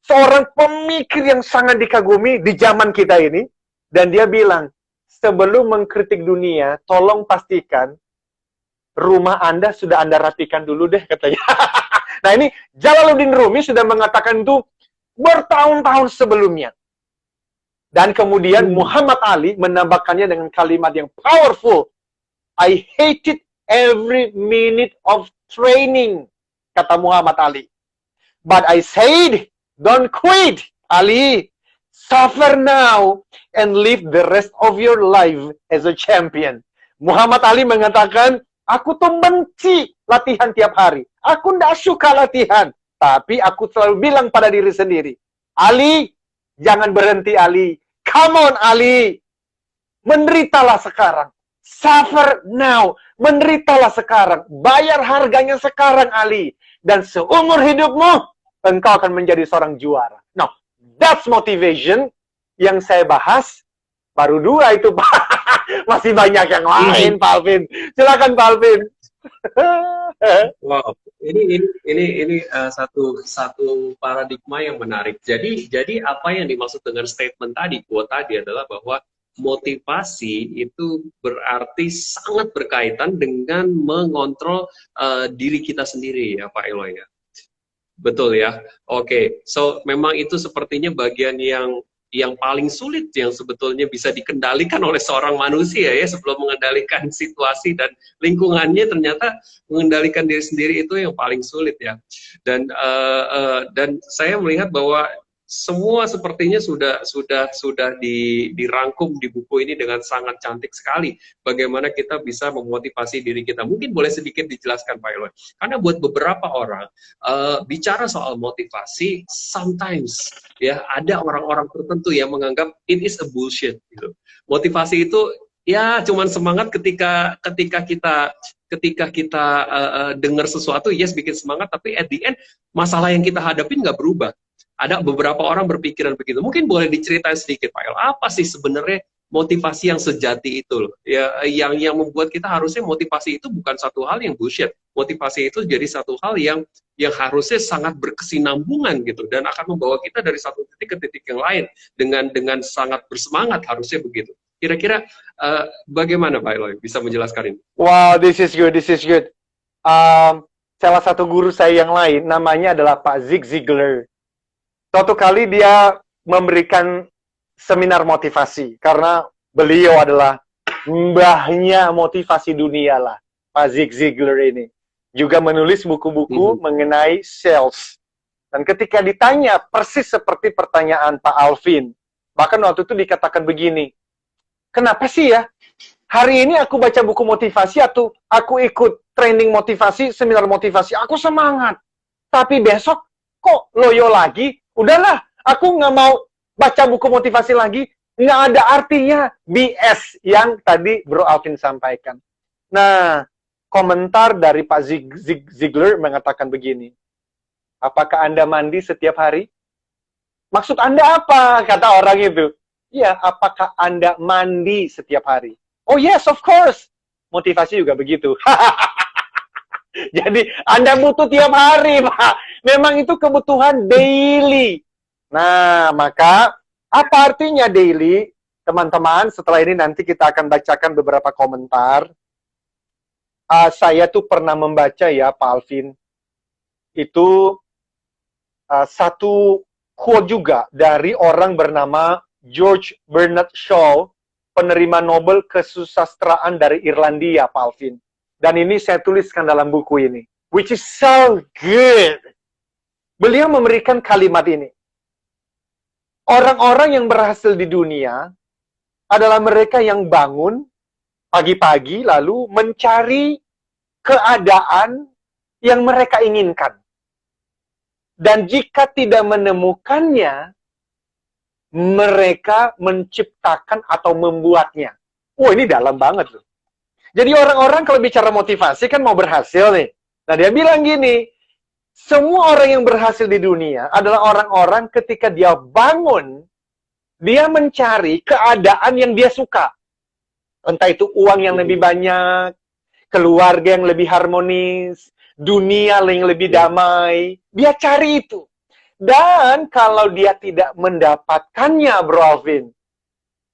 C: seorang pemikir yang sangat dikagumi di zaman kita ini. Dan dia bilang, sebelum mengkritik dunia, tolong pastikan rumah Anda sudah Anda rapikan dulu deh, katanya. Nah, ini Jalaluddin Rumi sudah mengatakan itu bertahun-tahun sebelumnya. Dan kemudian Muhammad Ali menambahkannya dengan kalimat yang powerful. I hated every minute of training, kata Muhammad Ali. But I said, don't quit, Ali. Suffer now and live the rest of your life as a champion. Muhammad Ali mengatakan, aku tuh benci latihan tiap hari. Aku nggak suka latihan. Tapi aku selalu bilang pada diri sendiri, Ali, jangan berhenti, Ali. Come on, Ali. Menderitalah sekarang. Suffer now. Menderitalah sekarang. Bayar harganya sekarang, Ali. Dan seumur hidupmu, engkau akan menjadi seorang juara. Now, that's motivation yang saya bahas. Baru dua itu, Pak. Masih banyak yang lain, Pak Alvin. Silakan, Pak Alvin.
A: Wow, ini satu paradigma yang menarik. Jadi apa yang dimaksud dengan statement tadi, quote tadi adalah bahwa motivasi itu berarti sangat berkaitan dengan mengontrol diri kita sendiri ya Pak Eloy ya. Betul ya. Oke, so memang itu sepertinya bagian yang paling sulit yang sebetulnya bisa dikendalikan oleh seorang manusia ya sebelum mengendalikan situasi dan lingkungannya ternyata mengendalikan diri sendiri itu yang paling sulit ya. Dan saya melihat bahwa semua sepertinya sudah dirangkum di buku ini dengan sangat cantik sekali. Bagaimana kita bisa memotivasi diri kita. Mungkin boleh sedikit dijelaskan Pak Eloy. Karena buat beberapa orang bicara soal motivasi, sometimes ya ada orang-orang tertentu yang menganggap it is a bullshit gitu. Motivasi itu ya cuman semangat ketika kita dengar sesuatu, yes bikin semangat, tapi at the end masalah yang kita hadapin nggak berubah. Ada beberapa orang berpikiran begitu. Mungkin boleh diceritain sedikit Pak El, apa sih sebenarnya motivasi yang sejati itu loh? Ya, yang membuat kita harusnya motivasi itu bukan satu hal yang bullshit. Motivasi itu jadi satu hal yang harusnya sangat berkesinambungan gitu dan akan membawa kita dari satu titik ke titik yang lain dengan sangat bersemangat, harusnya begitu. Kira-kira bagaimana Pak Eloy bisa menjelaskan ini?
C: Wow, this is good, this is good. Salah satu guru saya yang lain namanya adalah Pak Zig Ziglar. Suatu kali dia memberikan seminar motivasi karena beliau adalah mbahnya motivasi dunia lah, Pak Zig Ziglar ini. Juga menulis buku-buku mengenai sales. Dan ketika ditanya persis seperti pertanyaan Pak Alvin, bahkan waktu itu dikatakan begini, kenapa sih ya hari ini aku baca buku motivasi atau aku ikut training motivasi, seminar motivasi, aku semangat. Tapi besok kok loyo lagi? Udahlah, aku nggak mau baca buku motivasi lagi. Nggak ada artinya. BS yang tadi Bro Alvin sampaikan. Nah, komentar dari Pak Zig Ziglar mengatakan begini. Apakah Anda mandi setiap hari? Maksud Anda apa? Kata orang itu. Ya, apakah Anda mandi setiap hari? Oh yes, of course. Motivasi juga begitu. Jadi, Anda butuh tiap hari, Pak. Memang itu kebutuhan daily. Nah, maka apa artinya daily? Teman-teman, setelah ini nanti kita akan bacakan beberapa komentar. Saya tuh pernah membaca ya, Pak Alvin. Itu satu quote juga dari orang bernama George Bernard Shaw, penerima Nobel kesusastraan dari Irlandia, Pak Alvin. Dan ini saya tuliskan dalam buku ini, which is so good. Beliau memberikan kalimat ini. Orang-orang yang berhasil di dunia adalah mereka yang bangun pagi-pagi lalu mencari keadaan yang mereka inginkan. Dan jika tidak menemukannya, mereka menciptakan atau membuatnya. Wah, ini dalam banget loh. Jadi orang-orang kalau bicara motivasi kan mau berhasil nih. Nah, dia bilang gini, semua orang yang berhasil di dunia adalah orang-orang ketika dia bangun, dia mencari keadaan yang dia suka. Entah itu uang yang lebih banyak, keluarga yang lebih harmonis, dunia yang lebih damai. Dia cari itu. Dan kalau dia tidak mendapatkannya, Bro Alvin,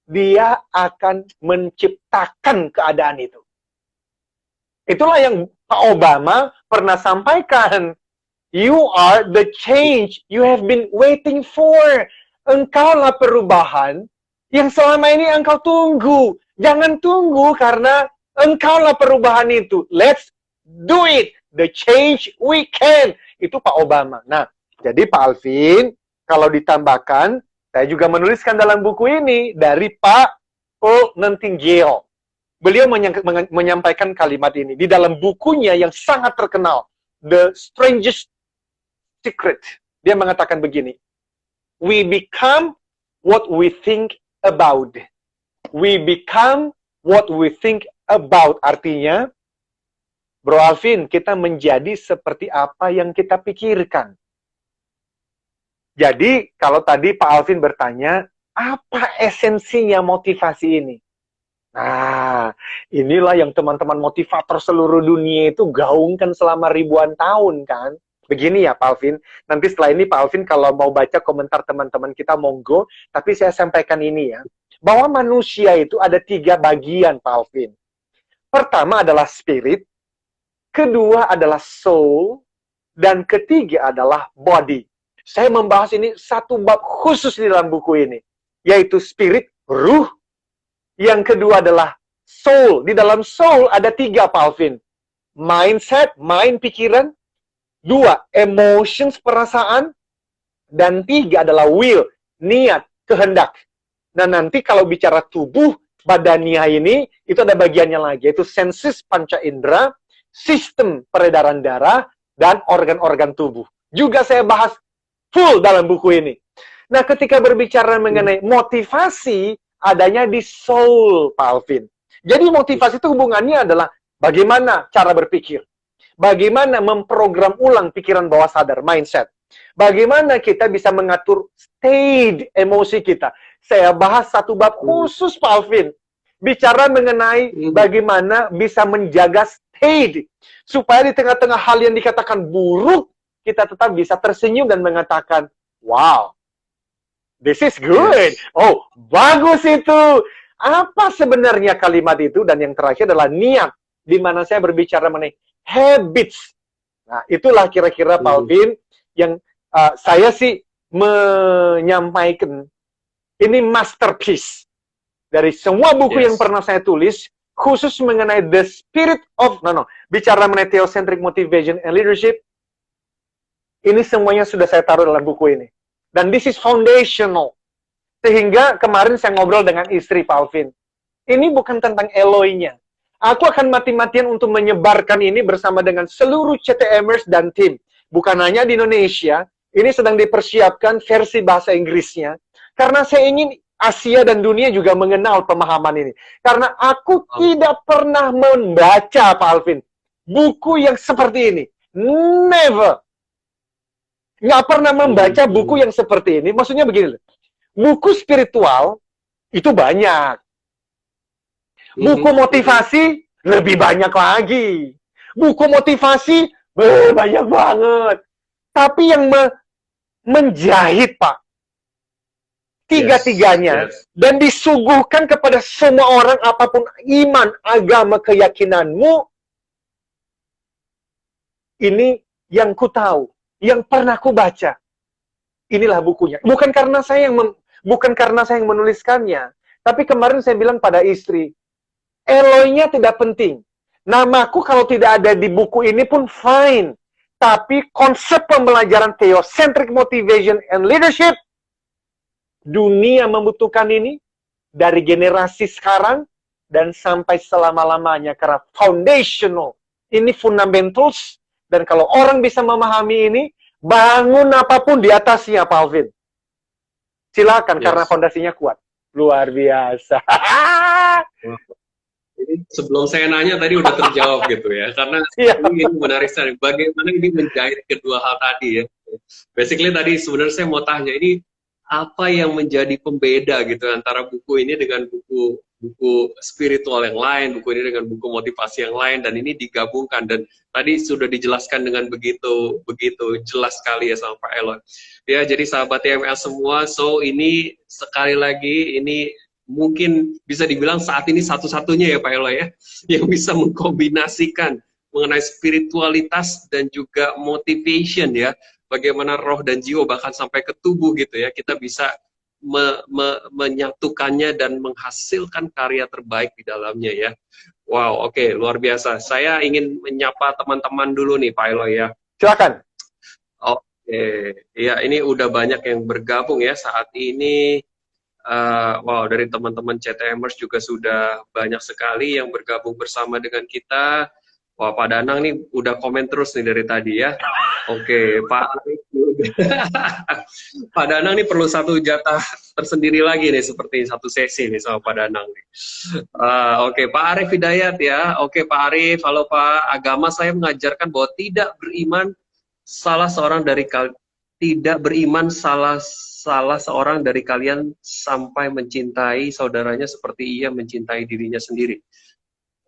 C: dia akan menciptakan keadaan itu. Itulah yang Pak Obama pernah sampaikan. You are the change you have been waiting for. Engkaulah perubahan yang selama ini engkau tunggu. Jangan tunggu karena engkaulah perubahan itu. Let's do it. The change we can. Itu Pak Obama. Nah, jadi Pak Alvin, kalau ditambahkan, saya juga menuliskan dalam buku ini dari Pak Earl Nightingale. Beliau menyampaikan kalimat ini di dalam bukunya yang sangat terkenal, The Strangest Secret. Dia mengatakan begini, we become what we think about. We become what we think about. Artinya, Bro Alvin, kita menjadi seperti apa yang kita pikirkan. Jadi, kalau tadi Pak Alvin bertanya, apa esensinya motivasi ini? Nah, Inilah yang teman-teman motivator seluruh dunia itu gaungkan selama ribuan tahun kan. Begini ya Pak Alvin, nanti setelah ini Pak Alvin kalau mau baca komentar teman-teman kita monggo, tapi saya sampaikan ini ya, bahwa manusia itu ada 3 bagian Pak Alvin. Pertama adalah spirit, kedua adalah soul, dan ketiga adalah body. Saya membahas ini satu bab khusus di dalam buku ini, yaitu spirit, ruh, yang kedua adalah soul. Di dalam soul ada 3 Pak Alvin. Mindset, mind, pikiran. 2, emotions, perasaan. Dan 3 adalah will, niat, kehendak. Nah nanti kalau bicara tubuh, badania ini, itu ada bagiannya lagi, yaitu senses, panca indera, sistem peredaran darah, dan organ-organ tubuh. Juga saya bahas full dalam buku ini. Nah ketika berbicara mengenai motivasi, adanya di soul, Pak Alvin. Jadi motivasi itu hubungannya adalah bagaimana cara berpikir. Bagaimana memprogram ulang pikiran bawah sadar, mindset. Bagaimana kita bisa mengatur state emosi kita. Saya bahas satu bab khusus, Pak Alvin. Bicara mengenai bagaimana bisa menjaga state. Supaya di tengah-tengah hal yang dikatakan buruk, kita tetap bisa tersenyum dan mengatakan, wow, this is good. Oh, bagus itu. Apa sebenarnya kalimat itu? Dan yang terakhir adalah niat. Di mana saya berbicara mengenai habits. Nah, itulah kira-kira Pak Alvin yang saya sih menyampaikan. Ini masterpiece. Dari semua buku yang pernah saya tulis, khusus mengenai the spirit of, bicara mengenai theocentric motivation and leadership, ini semuanya sudah saya taruh dalam buku ini. Dan this is foundational. Sehingga kemarin saya ngobrol dengan istri Pak Alvin. Ini bukan tentang Eloy-nya. Aku akan mati-matian untuk menyebarkan ini bersama dengan seluruh CTMers dan tim. Bukan hanya di Indonesia, ini sedang dipersiapkan versi bahasa Inggrisnya. Karena saya ingin Asia dan dunia juga mengenal pemahaman ini. Karena aku tidak pernah membaca, Pak Alvin, buku yang seperti ini. Never. Nggak pernah membaca buku yang seperti ini. Maksudnya begini, buku spiritual itu banyak. Buku motivasi lebih banyak lagi. Buku motivasi banyak banget. Tapi yang menjahit, Pak, tiga-tiganya, dan disuguhkan kepada semua orang, apapun iman, agama, keyakinanmu, ini yang ku tahu, yang pernah ku baca. Inilah bukunya. Bukan karena saya yang menuliskannya, tapi kemarin saya bilang pada istri, Eloy-nya tidak penting. Namaku kalau tidak ada di buku ini pun fine. Tapi konsep pembelajaran theocentric motivation and leadership, dunia membutuhkan ini dari generasi sekarang dan sampai selama-lamanya karena foundational. Ini fundamentals, dan kalau orang bisa memahami ini, bangun apapun di atasnya, Pak Alvin. Silakan, karena fondasinya kuat. Luar biasa.
A: Jadi sebelum saya nanya tadi udah terjawab gitu ya, karena ini menarik sekali. Bagaimana ini menjahit kedua hal tadi ya. Basically tadi sebenarnya saya mau tanya, ini apa yang menjadi pembeda gitu antara buku ini dengan buku spiritual yang lain, buku ini dengan buku motivasi yang lain, dan ini digabungkan, dan tadi sudah dijelaskan dengan begitu jelas sekali ya sama Pak Eloy. Ya, jadi sahabat TML semua, so ini sekali lagi ini mungkin bisa dibilang saat ini satu-satunya ya Pak Eloy ya, yang bisa mengkombinasikan mengenai spiritualitas dan juga motivation ya, bagaimana roh dan jiwa bahkan sampai ke tubuh gitu ya, kita bisa menyatukannya dan menghasilkan karya terbaik di dalamnya ya. Wow, oke, luar biasa. Saya ingin menyapa teman-teman dulu nih Pak Eloy ya.
C: Silakan.
A: Oke, ya ini udah banyak yang bergabung ya saat ini. Wow, dari teman-teman CTMers juga sudah banyak sekali yang bergabung bersama dengan kita. Wah, Pak Danang nih udah komen terus nih dari tadi ya. Oke, Pak Pak Danang nih perlu satu jatah tersendiri lagi nih, seperti satu sesi nih sama Pak Danang nih. Oke, Pak Arif Hidayat ya. Oke, Pak Arif, halo Pak. Agama saya mengajarkan bahwa tidak beriman salah seorang dari kalian sampai mencintai saudaranya seperti ia mencintai dirinya sendiri.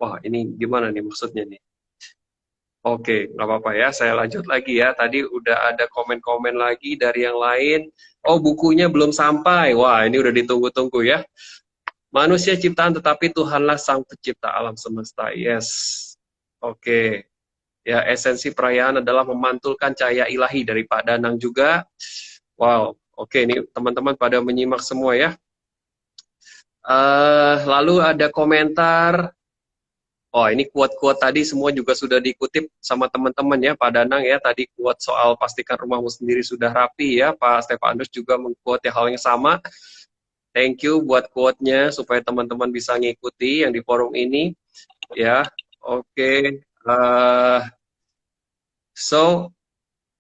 A: Wah, ini gimana nih maksudnya nih? Oke, nggak apa-apa ya. Saya lanjut lagi ya. Tadi udah ada komen-komen lagi dari yang lain. Oh, bukunya belum sampai. Wah, ini udah ditunggu-tunggu ya. Manusia ciptaan tetapi Tuhanlah sang pencipta alam semesta. Yes. Oke. Ya, esensi perayaan adalah memantulkan cahaya ilahi dari Pak Danang juga. Wow. Oke, ini teman-teman pada menyimak semua ya. Lalu ada komentar. Oh, ini quote-quote tadi semua juga sudah dikutip sama teman-teman ya, Pak Danang ya. Tadi quote soal pastikan rumahmu sendiri sudah rapi ya. Pak Stefanus juga mengquote hal yang sama. Thank you buat quote-nya supaya teman-teman bisa ngikuti yang di forum ini ya. Oke. So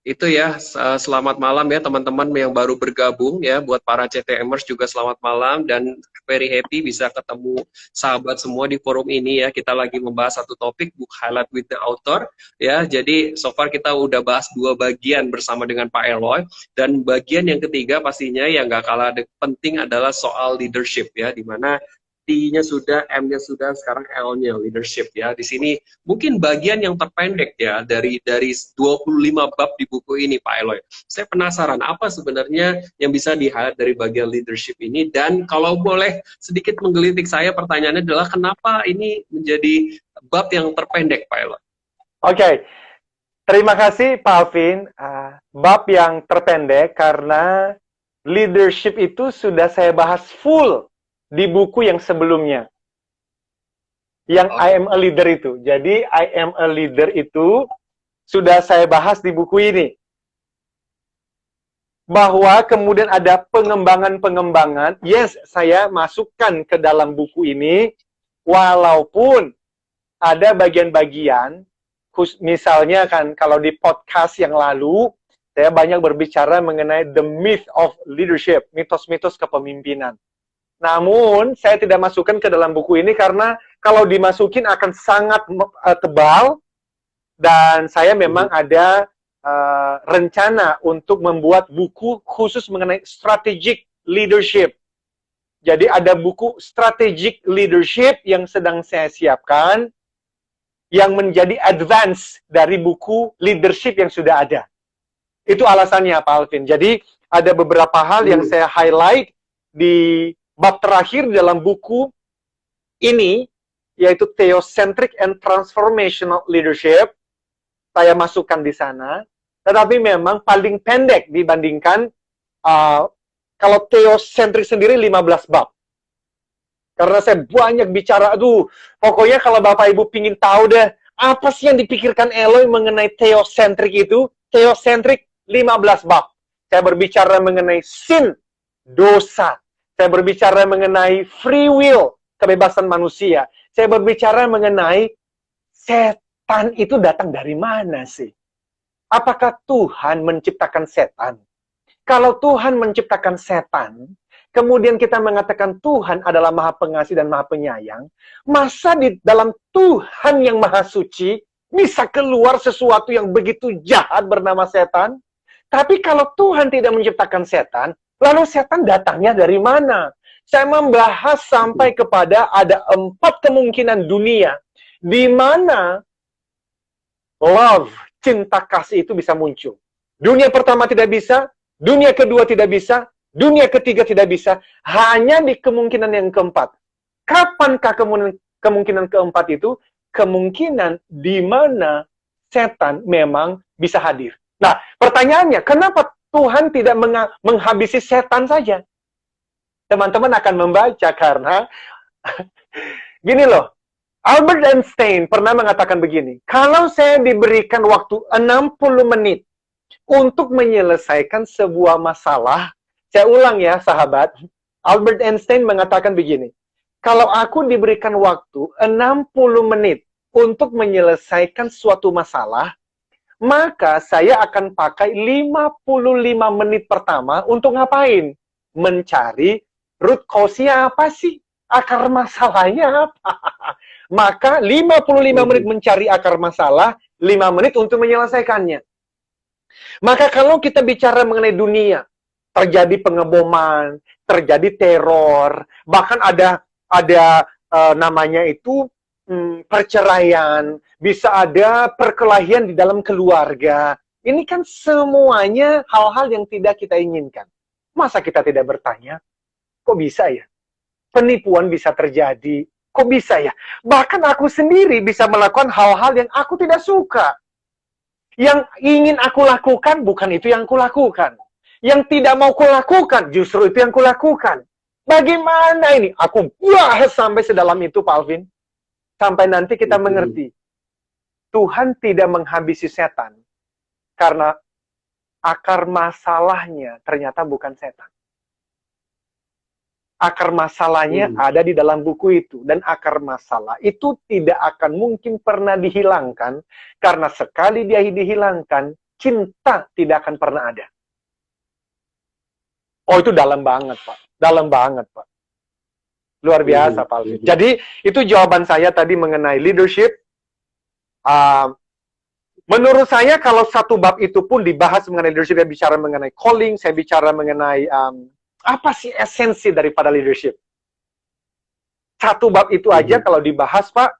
A: itu ya, selamat malam ya teman-teman yang baru bergabung ya, buat para CTMers juga selamat malam dan very happy bisa ketemu sahabat semua di forum ini ya. Kita lagi membahas satu topik, book highlight with the author ya. Jadi so far kita udah bahas 2 bagian bersama dengan Pak Eloy, dan bagian yang ketiga pastinya yang nggak kalah penting adalah soal leadership ya, dimana T-nya sudah, M-nya sudah, sekarang L-nya leadership ya. Di sini mungkin bagian yang terpendek ya dari 25 bab di buku ini Pak Eloy. Saya penasaran apa sebenarnya yang bisa di-highlight dari bagian leadership ini, dan kalau boleh sedikit menggelitik saya, pertanyaannya adalah kenapa ini menjadi bab yang terpendek Pak Eloy?
C: Oke, terima kasih Pak Alvin. Bab yang terpendek karena leadership itu sudah saya bahas full di buku yang sebelumnya. Yang I am a leader itu. Jadi I am a leader itu sudah saya bahas di buku ini. Bahwa kemudian ada pengembangan-pengembangan, yes, saya masukkan ke dalam buku ini, walaupun ada bagian-bagian, misalnya kan kalau di podcast yang lalu, saya banyak berbicara mengenai the myth of leadership, mitos-mitos kepemimpinan. Namun, saya tidak masukkan ke dalam buku ini karena kalau dimasukin akan sangat tebal, dan saya memang ada rencana untuk membuat buku khusus mengenai strategic leadership. Jadi ada buku strategic leadership yang sedang saya siapkan, yang menjadi advance dari buku leadership yang sudah ada. Itu alasannya Pak Alvin. Jadi ada beberapa hal yang saya highlight di bab terakhir dalam buku ini, yaitu Theocentric and Transformational Leadership. Saya masukkan di sana, tetapi memang paling pendek dibandingkan kalau Theocentric sendiri 15 bab. Karena saya banyak bicara, pokoknya kalau Bapak Ibu pingin tahu deh, apa sih yang dipikirkan Eloy mengenai Theocentric itu? Theocentric 15 bab. Saya berbicara mengenai sin, dosa. Saya berbicara mengenai free will, kebebasan manusia. Saya berbicara mengenai setan itu datang dari mana sih? Apakah Tuhan menciptakan setan? Kalau Tuhan menciptakan setan, kemudian kita mengatakan Tuhan adalah Maha Pengasih dan Maha Penyayang, masa di dalam Tuhan yang Maha Suci bisa keluar sesuatu yang begitu jahat bernama setan? Tapi kalau Tuhan tidak menciptakan setan, lalu setan datangnya dari mana? Saya membahas sampai kepada ada 4 kemungkinan dunia di mana love, cinta kasih itu bisa muncul. Dunia pertama tidak bisa, dunia kedua tidak bisa, dunia ketiga tidak bisa, hanya di kemungkinan yang keempat. Kapankah kemungkinan keempat itu? Kemungkinan di mana setan memang bisa hadir. Nah, pertanyaannya, kenapa Tuhan tidak menghabisi setan saja? Teman-teman akan membaca karena gini loh, Albert Einstein pernah mengatakan begini, kalau saya diberikan waktu 60 menit untuk menyelesaikan sebuah masalah, saya ulang ya sahabat, Albert Einstein mengatakan begini, kalau aku diberikan waktu 60 menit untuk menyelesaikan suatu masalah, maka saya akan pakai 55 menit pertama untuk ngapain? Mencari root cause-nya apa sih? Akar masalahnya apa? Maka 55 menit mencari akar masalah, 5 menit untuk menyelesaikannya. Maka kalau kita bicara mengenai dunia, terjadi pengeboman, terjadi teror, bahkan ada namanya itu perceraian, bisa ada perkelahian di dalam keluarga. Ini kan semuanya hal-hal yang tidak kita inginkan. Masa kita tidak bertanya, kok bisa ya? Penipuan bisa terjadi, kok bisa ya? Bahkan aku sendiri bisa melakukan hal-hal yang aku tidak suka. Yang ingin aku lakukan, bukan itu yang aku lakukan. Yang tidak mau kulakukan, justru itu yang kulakukan. Bagaimana ini? Aku bahas sampai sedalam itu, Pak Alvin. Sampai nanti kita mengerti. Tuhan tidak menghabisi setan. Karena akar masalahnya ternyata bukan setan. Akar masalahnya ada di dalam buku itu. Dan akar masalah itu tidak akan mungkin pernah dihilangkan. Karena sekali dia dihilangkan, cinta tidak akan pernah ada. Oh, itu dalam banget, Pak. Dalam banget, Pak. Luar biasa, Pak Alvin. Jadi, itu jawaban saya tadi mengenai leadership. Menurut saya, kalau satu bab itu pun dibahas mengenai leadership, saya bicara mengenai calling, saya bicara mengenai apa sih esensi daripada leadership. Satu bab itu aja kalau dibahas, Pak,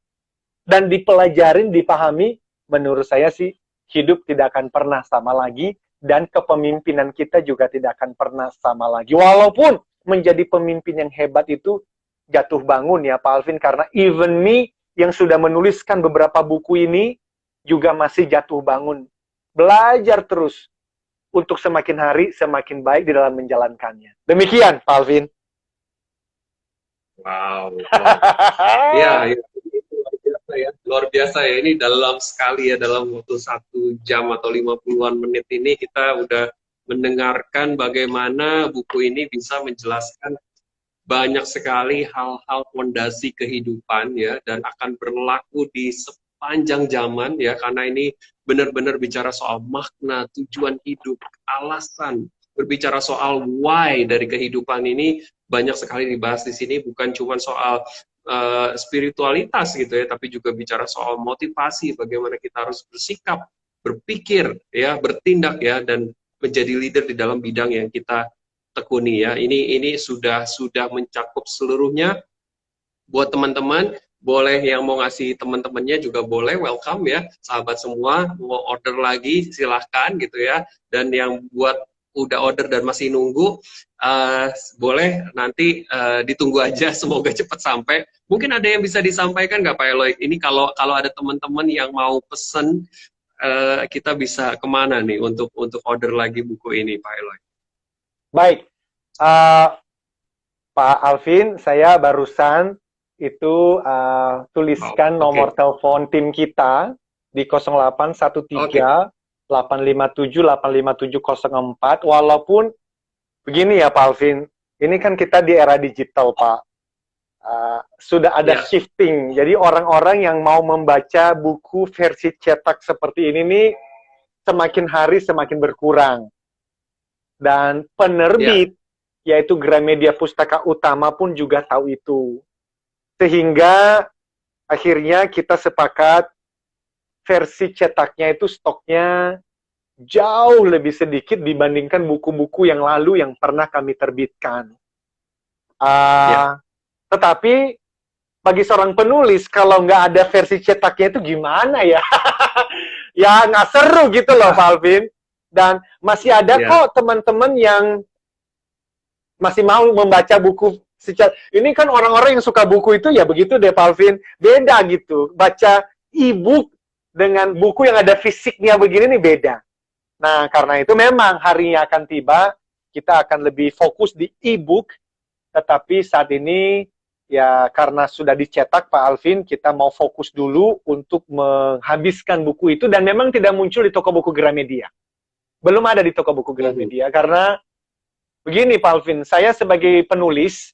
C: dan dipelajarin, dipahami, menurut saya sih, hidup tidak akan pernah sama lagi, dan kepemimpinan kita juga tidak akan pernah sama lagi. Walaupun menjadi pemimpin yang hebat itu jatuh bangun ya Pak Alvin, karena even me yang sudah menuliskan beberapa buku ini juga masih jatuh bangun. Belajar terus untuk semakin hari semakin baik di dalam menjalankannya. Demikian Pak Alvin.
A: Wow. Ya, luar biasa ya. Ini dalam sekali ya, dalam waktu 1 jam atau 50-an menit ini kita udah mendengarkan bagaimana buku ini bisa menjelaskan banyak sekali hal-hal fondasi kehidupan ya, dan akan berlaku di sepanjang zaman ya, karena ini benar-benar bicara soal makna, tujuan hidup, alasan, berbicara soal why dari kehidupan ini banyak sekali dibahas di sini, bukan cuma soal spiritualitas gitu ya, tapi juga bicara soal motivasi, bagaimana kita harus bersikap, berpikir ya, bertindak ya, dan menjadi leader di dalam bidang yang kita tekuni ya. Ini sudah mencakup seluruhnya. Buat teman-teman, boleh yang mau ngasih teman-temannya juga boleh, welcome ya, sahabat semua, mau order lagi silahkan gitu ya. Dan yang buat udah order dan masih nunggu, boleh nanti ditunggu aja, semoga cepat sampai. Mungkin ada yang bisa disampaikan nggak Pak Eloy? Ini kalau ada teman-teman yang mau pesen, kita bisa kemana nih untuk order lagi buku ini Pak Eloy?
C: Baik, Pak Alvin, saya barusan itu tuliskan nomor telepon tim kita di 0813 857-85704. Walaupun begini ya Pak Alvin, ini kan kita di era digital Pak, sudah ada shifting. Jadi orang-orang yang mau membaca buku versi cetak seperti ini nih semakin hari semakin berkurang. Dan penerbit yaitu Gramedia Pustaka Utama pun juga tahu itu. Sehingga akhirnya kita sepakat versi cetaknya itu stoknya jauh lebih sedikit dibandingkan buku-buku yang lalu yang pernah kami terbitkan. Tetapi bagi seorang penulis, kalau nggak ada versi cetaknya itu gimana ya? Ya nggak seru gitu loh Pak Alvin. Dan masih ada kok teman-teman yang masih mau membaca buku secara... Ini kan orang-orang yang suka buku itu ya begitu deh Pak Alvin. Beda gitu. Baca e-book dengan buku yang ada fisiknya begini nih beda. Nah, karena itu memang harinya akan tiba, kita akan lebih fokus di e-book, tetapi saat ini, ya karena sudah dicetak Pak Alvin, kita mau fokus dulu untuk menghabiskan buku itu, dan memang tidak muncul di toko buku Gramedia. Belum ada di toko buku Gramedia, karena begini Pak Alvin, saya sebagai penulis,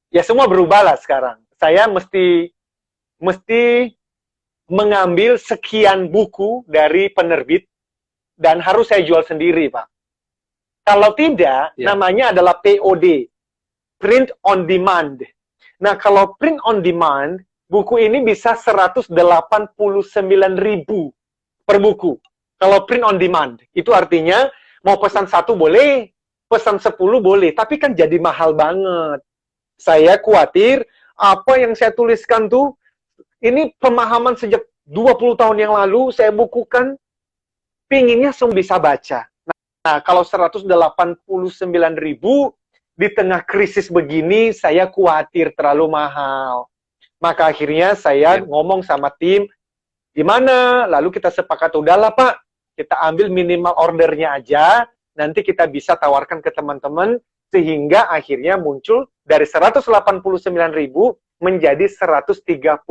C: ya semua berubah lah sekarang. Saya mesti mengambil sekian buku dari penerbit dan harus saya jual sendiri, Pak. Kalau tidak, namanya adalah POD, print on demand. Nah, kalau print on demand, buku ini bisa 189.000 per buku. Kalau print on demand, itu artinya mau pesan 1 boleh, pesan 10 boleh, tapi kan jadi mahal banget. Saya khawatir apa yang saya tuliskan tuh, ini pemahaman sejak 20 tahun yang lalu saya bukukan, pinginnya semua bisa baca. Nah, kalau 189.000 di tengah krisis begini, saya khawatir terlalu mahal. Maka akhirnya saya ngomong sama tim, gimana? Lalu kita sepakat, udahlah Pak, kita ambil minimal ordernya aja, nanti kita bisa tawarkan ke teman-teman, sehingga akhirnya muncul dari 189.000 menjadi 135.000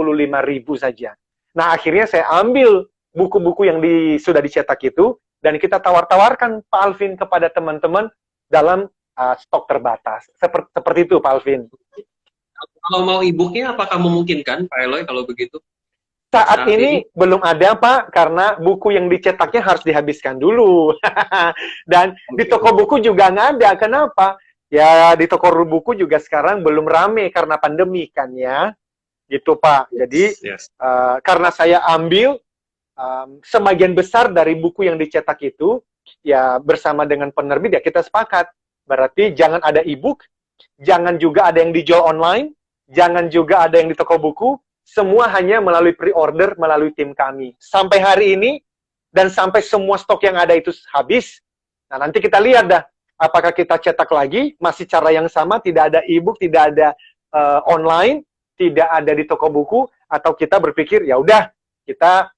C: saja. Nah, akhirnya saya ambil buku-buku yang sudah dicetak itu, dan kita tawar-tawarkan Pak Alvin kepada teman-teman dalam stok terbatas. Seperti itu Pak Alvin.
A: Kalau mau e-booknya apakah memungkinkan Pak Eloy kalau begitu?
C: Saat ini belum ada Pak, karena buku yang dicetaknya harus dihabiskan dulu. Dan di toko buku juga nggak ada. Kenapa? Ya di toko buku juga sekarang belum rame karena pandemi kan ya. Gitu Pak. Jadi karena saya ambil sebagian besar dari buku yang dicetak itu, ya bersama dengan penerbit ya kita sepakat. Berarti jangan ada e-book, jangan juga ada yang dijual online, jangan juga ada yang di toko buku, semua hanya melalui pre-order, melalui tim kami. Sampai hari ini, dan sampai semua stok yang ada itu habis, nah nanti kita lihat dah, apakah kita cetak lagi, masih cara yang sama, tidak ada e-book, tidak ada online, tidak ada di toko buku, atau kita berpikir, ya udah, kita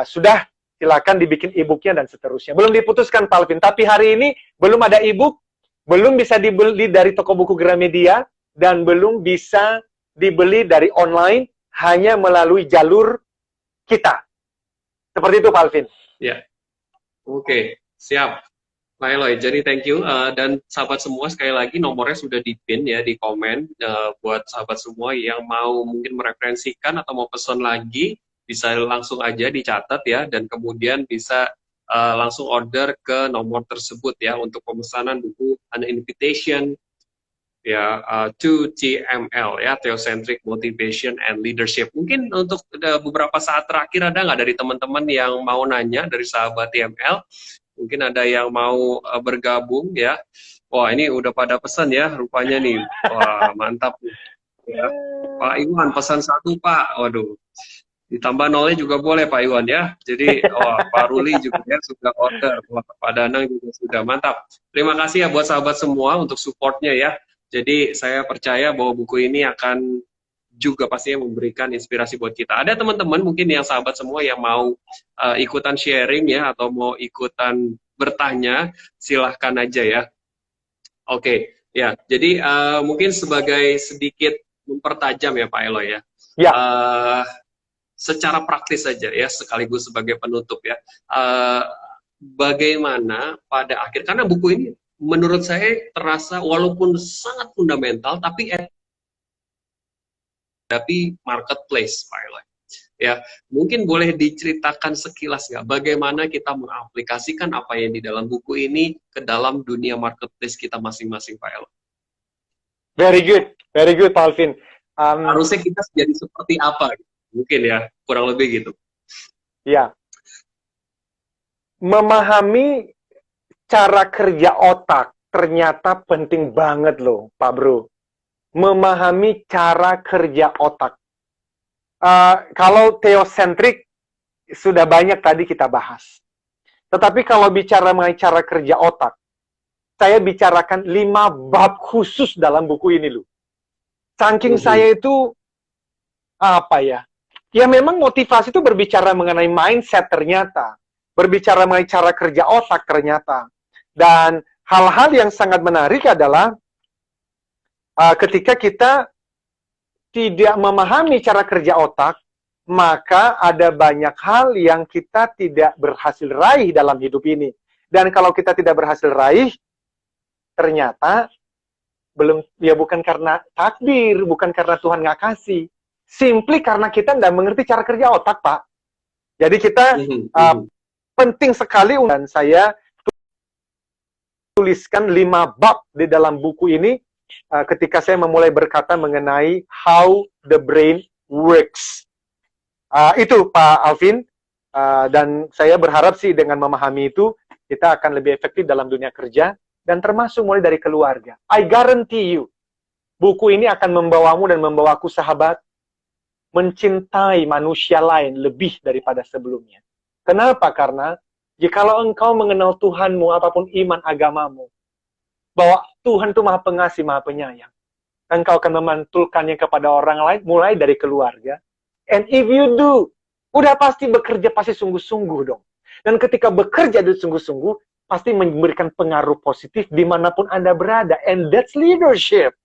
C: sudah, silakan dibikin e-booknya dan seterusnya. Belum diputuskan Pak Alvin, tapi hari ini belum ada e-book, belum bisa dibeli dari toko buku Gramedia, dan belum bisa dibeli dari online, hanya melalui jalur kita. Seperti itu Pak Alvin.
A: Ya, oke, siap. Pak Eloy, jadi thank you. Dan sahabat semua, sekali lagi nomornya sudah di-pin ya, di komen. Buat sahabat semua yang mau mungkin mereferensikan atau mau pesan lagi, bisa langsung aja dicatat ya, dan kemudian bisa langsung order ke nomor tersebut ya, untuk pemesanan buku An Invitation ya, to TML ya, Theocentric Motivation and Leadership. Mungkin untuk beberapa saat terakhir ada nggak dari teman-teman yang mau nanya dari sahabat TML? Mungkin ada yang mau bergabung ya. Wah, ini udah pada pesan ya rupanya nih. Wah, mantap. Ya. Pak Iwan pesan 1 Pak. Waduh. Ditambah nolnya juga boleh Pak Iwan ya. Jadi Pak Ruli juga ya sudah order. Pak Danang juga sudah. Mantap. Terima kasih ya buat sahabat semua untuk supportnya ya. Jadi saya percaya bahwa buku ini akan juga pastinya memberikan inspirasi buat kita. Ada teman-teman mungkin yang sahabat semua yang mau ikutan sharing ya, atau mau ikutan bertanya, silahkan aja ya. Oke, ya. Jadi mungkin sebagai sedikit mempertajam ya Pak Eloy ya.
C: Ya.
A: Secara praktis saja ya, sekaligus sebagai penutup ya. Bagaimana pada akhir, karena buku ini menurut saya terasa walaupun sangat fundamental, tapi marketplace, Pak Eloy. Ya, mungkin boleh diceritakan sekilas nggak bagaimana kita mengaplikasikan apa yang di dalam buku ini ke dalam dunia marketplace kita masing-masing, Pak Eloy.
C: Very good, Pak Alvin.
A: Harusnya kita jadi seperti apa? Mungkin ya, kurang lebih gitu.
C: Ya, memahami cara kerja otak ternyata penting banget loh, Pak Bro. Memahami cara kerja otak. Kalau teosentrik sudah banyak tadi kita bahas. Tetapi kalau bicara mengenai cara kerja otak, saya bicarakan 5 bab khusus dalam buku ini loh. Saking saya itu apa ya? Ya memang motivasi itu berbicara mengenai mindset ternyata. Berbicara mengenai cara kerja otak ternyata. Dan hal-hal yang sangat menarik adalah ketika kita tidak memahami cara kerja otak, maka ada banyak hal yang kita tidak berhasil raih dalam hidup ini. Dan kalau kita tidak berhasil raih, ternyata bukan karena takdir, bukan karena Tuhan nggak kasih. Simply karena kita nggak mengerti cara kerja otak, Pak. Jadi kita penting sekali, dan saya tuliskan 5 bab di dalam buku ini ketika saya memulai berkata mengenai how the brain works. Itu Pak Alvin, dan saya berharap sih dengan memahami itu kita akan lebih efektif dalam dunia kerja dan termasuk mulai dari keluarga. I guarantee you, Buku ini akan membawamu dan membawaku, sahabat, mencintai manusia lain lebih daripada sebelumnya. Kenapa? Karena jikalau engkau mengenal Tuhanmu, apapun iman agamamu, bahwa Tuhan itu Maha Pengasih, Maha Penyayang, engkau akan memantulkannya kepada orang lain, mulai dari keluarga. And if you do, udah pasti bekerja, pasti sungguh-sungguh dong. Dan ketika bekerja dan sungguh-sungguh, pasti memberikan pengaruh positif dimanapun Anda berada. And that's leadership.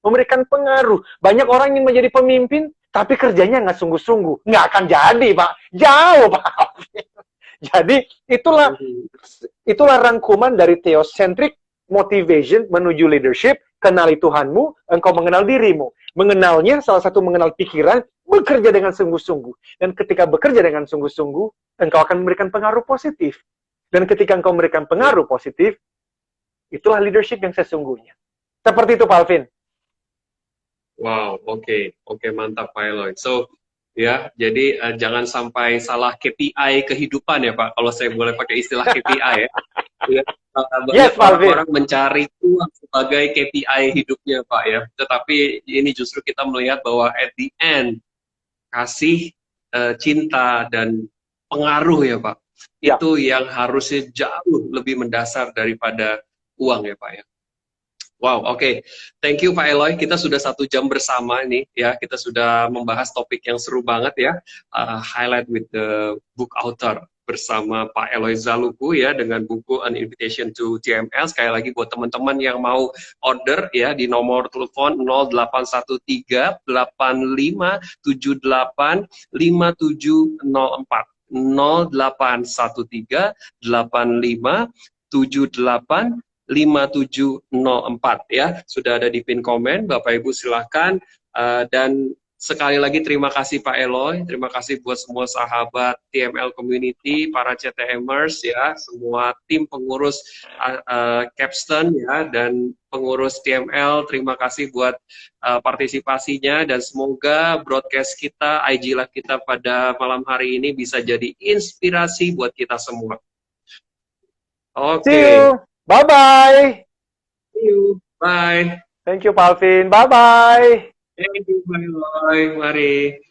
C: Memberikan pengaruh. Banyak orang ingin menjadi pemimpin, tapi kerjanya nggak sungguh-sungguh. Nggak akan jadi, Pak. Jauh, Pak. Jadi, itulah rangkuman dari theocentric motivation menuju leadership. Kenali Tuhanmu, engkau mengenal dirimu. Mengenalnya, salah satu mengenal pikiran, bekerja dengan sungguh-sungguh. Dan ketika bekerja dengan sungguh-sungguh, engkau akan memberikan pengaruh positif. Dan ketika engkau memberikan pengaruh positif, itulah leadership yang sesungguhnya. Seperti itu, Pak Alvin.
A: Wow, oke, mantap Pak Eloy. So, ya, jadi jangan sampai salah KPI kehidupan ya Pak, kalau saya boleh pakai istilah KPI ya. Ya,
C: Yes, Pak Alvin.
A: orang mencari uang sebagai KPI hidupnya Pak ya. Tetapi ini justru kita melihat bahwa at the end, kasih, cinta, dan pengaruh ya Pak,
C: Ya.
A: itu yang harusnya jauh lebih mendasar daripada uang ya Pak ya. Wow, oke. Thank you Pak Eloy. Kita sudah 1 jam bersama nih ya. Kita sudah membahas topik yang seru banget ya. Highlight with the book author bersama Pak Eloy Zaluku ya, dengan buku An Invitation to TML. Sekali lagi buat teman-teman yang mau order ya, di nomor telepon 0813 8578 5704. 0813 8578 5704 ya, sudah ada di pin komen. Bapak Ibu silahkan, dan sekali lagi terima kasih Pak Eloy, terima kasih buat semua sahabat TML Community, para CTMers ya, semua tim pengurus Capstone ya, dan pengurus TML, terima kasih buat partisipasinya, dan semoga broadcast kita, IG Live kita pada malam hari ini bisa jadi inspirasi buat kita semua. Oke.
C: See you. Bye-bye.
A: See you. Bye.
C: Thank you, Pak Alvin. Bye-bye.
A: Thank you, bye. Mari.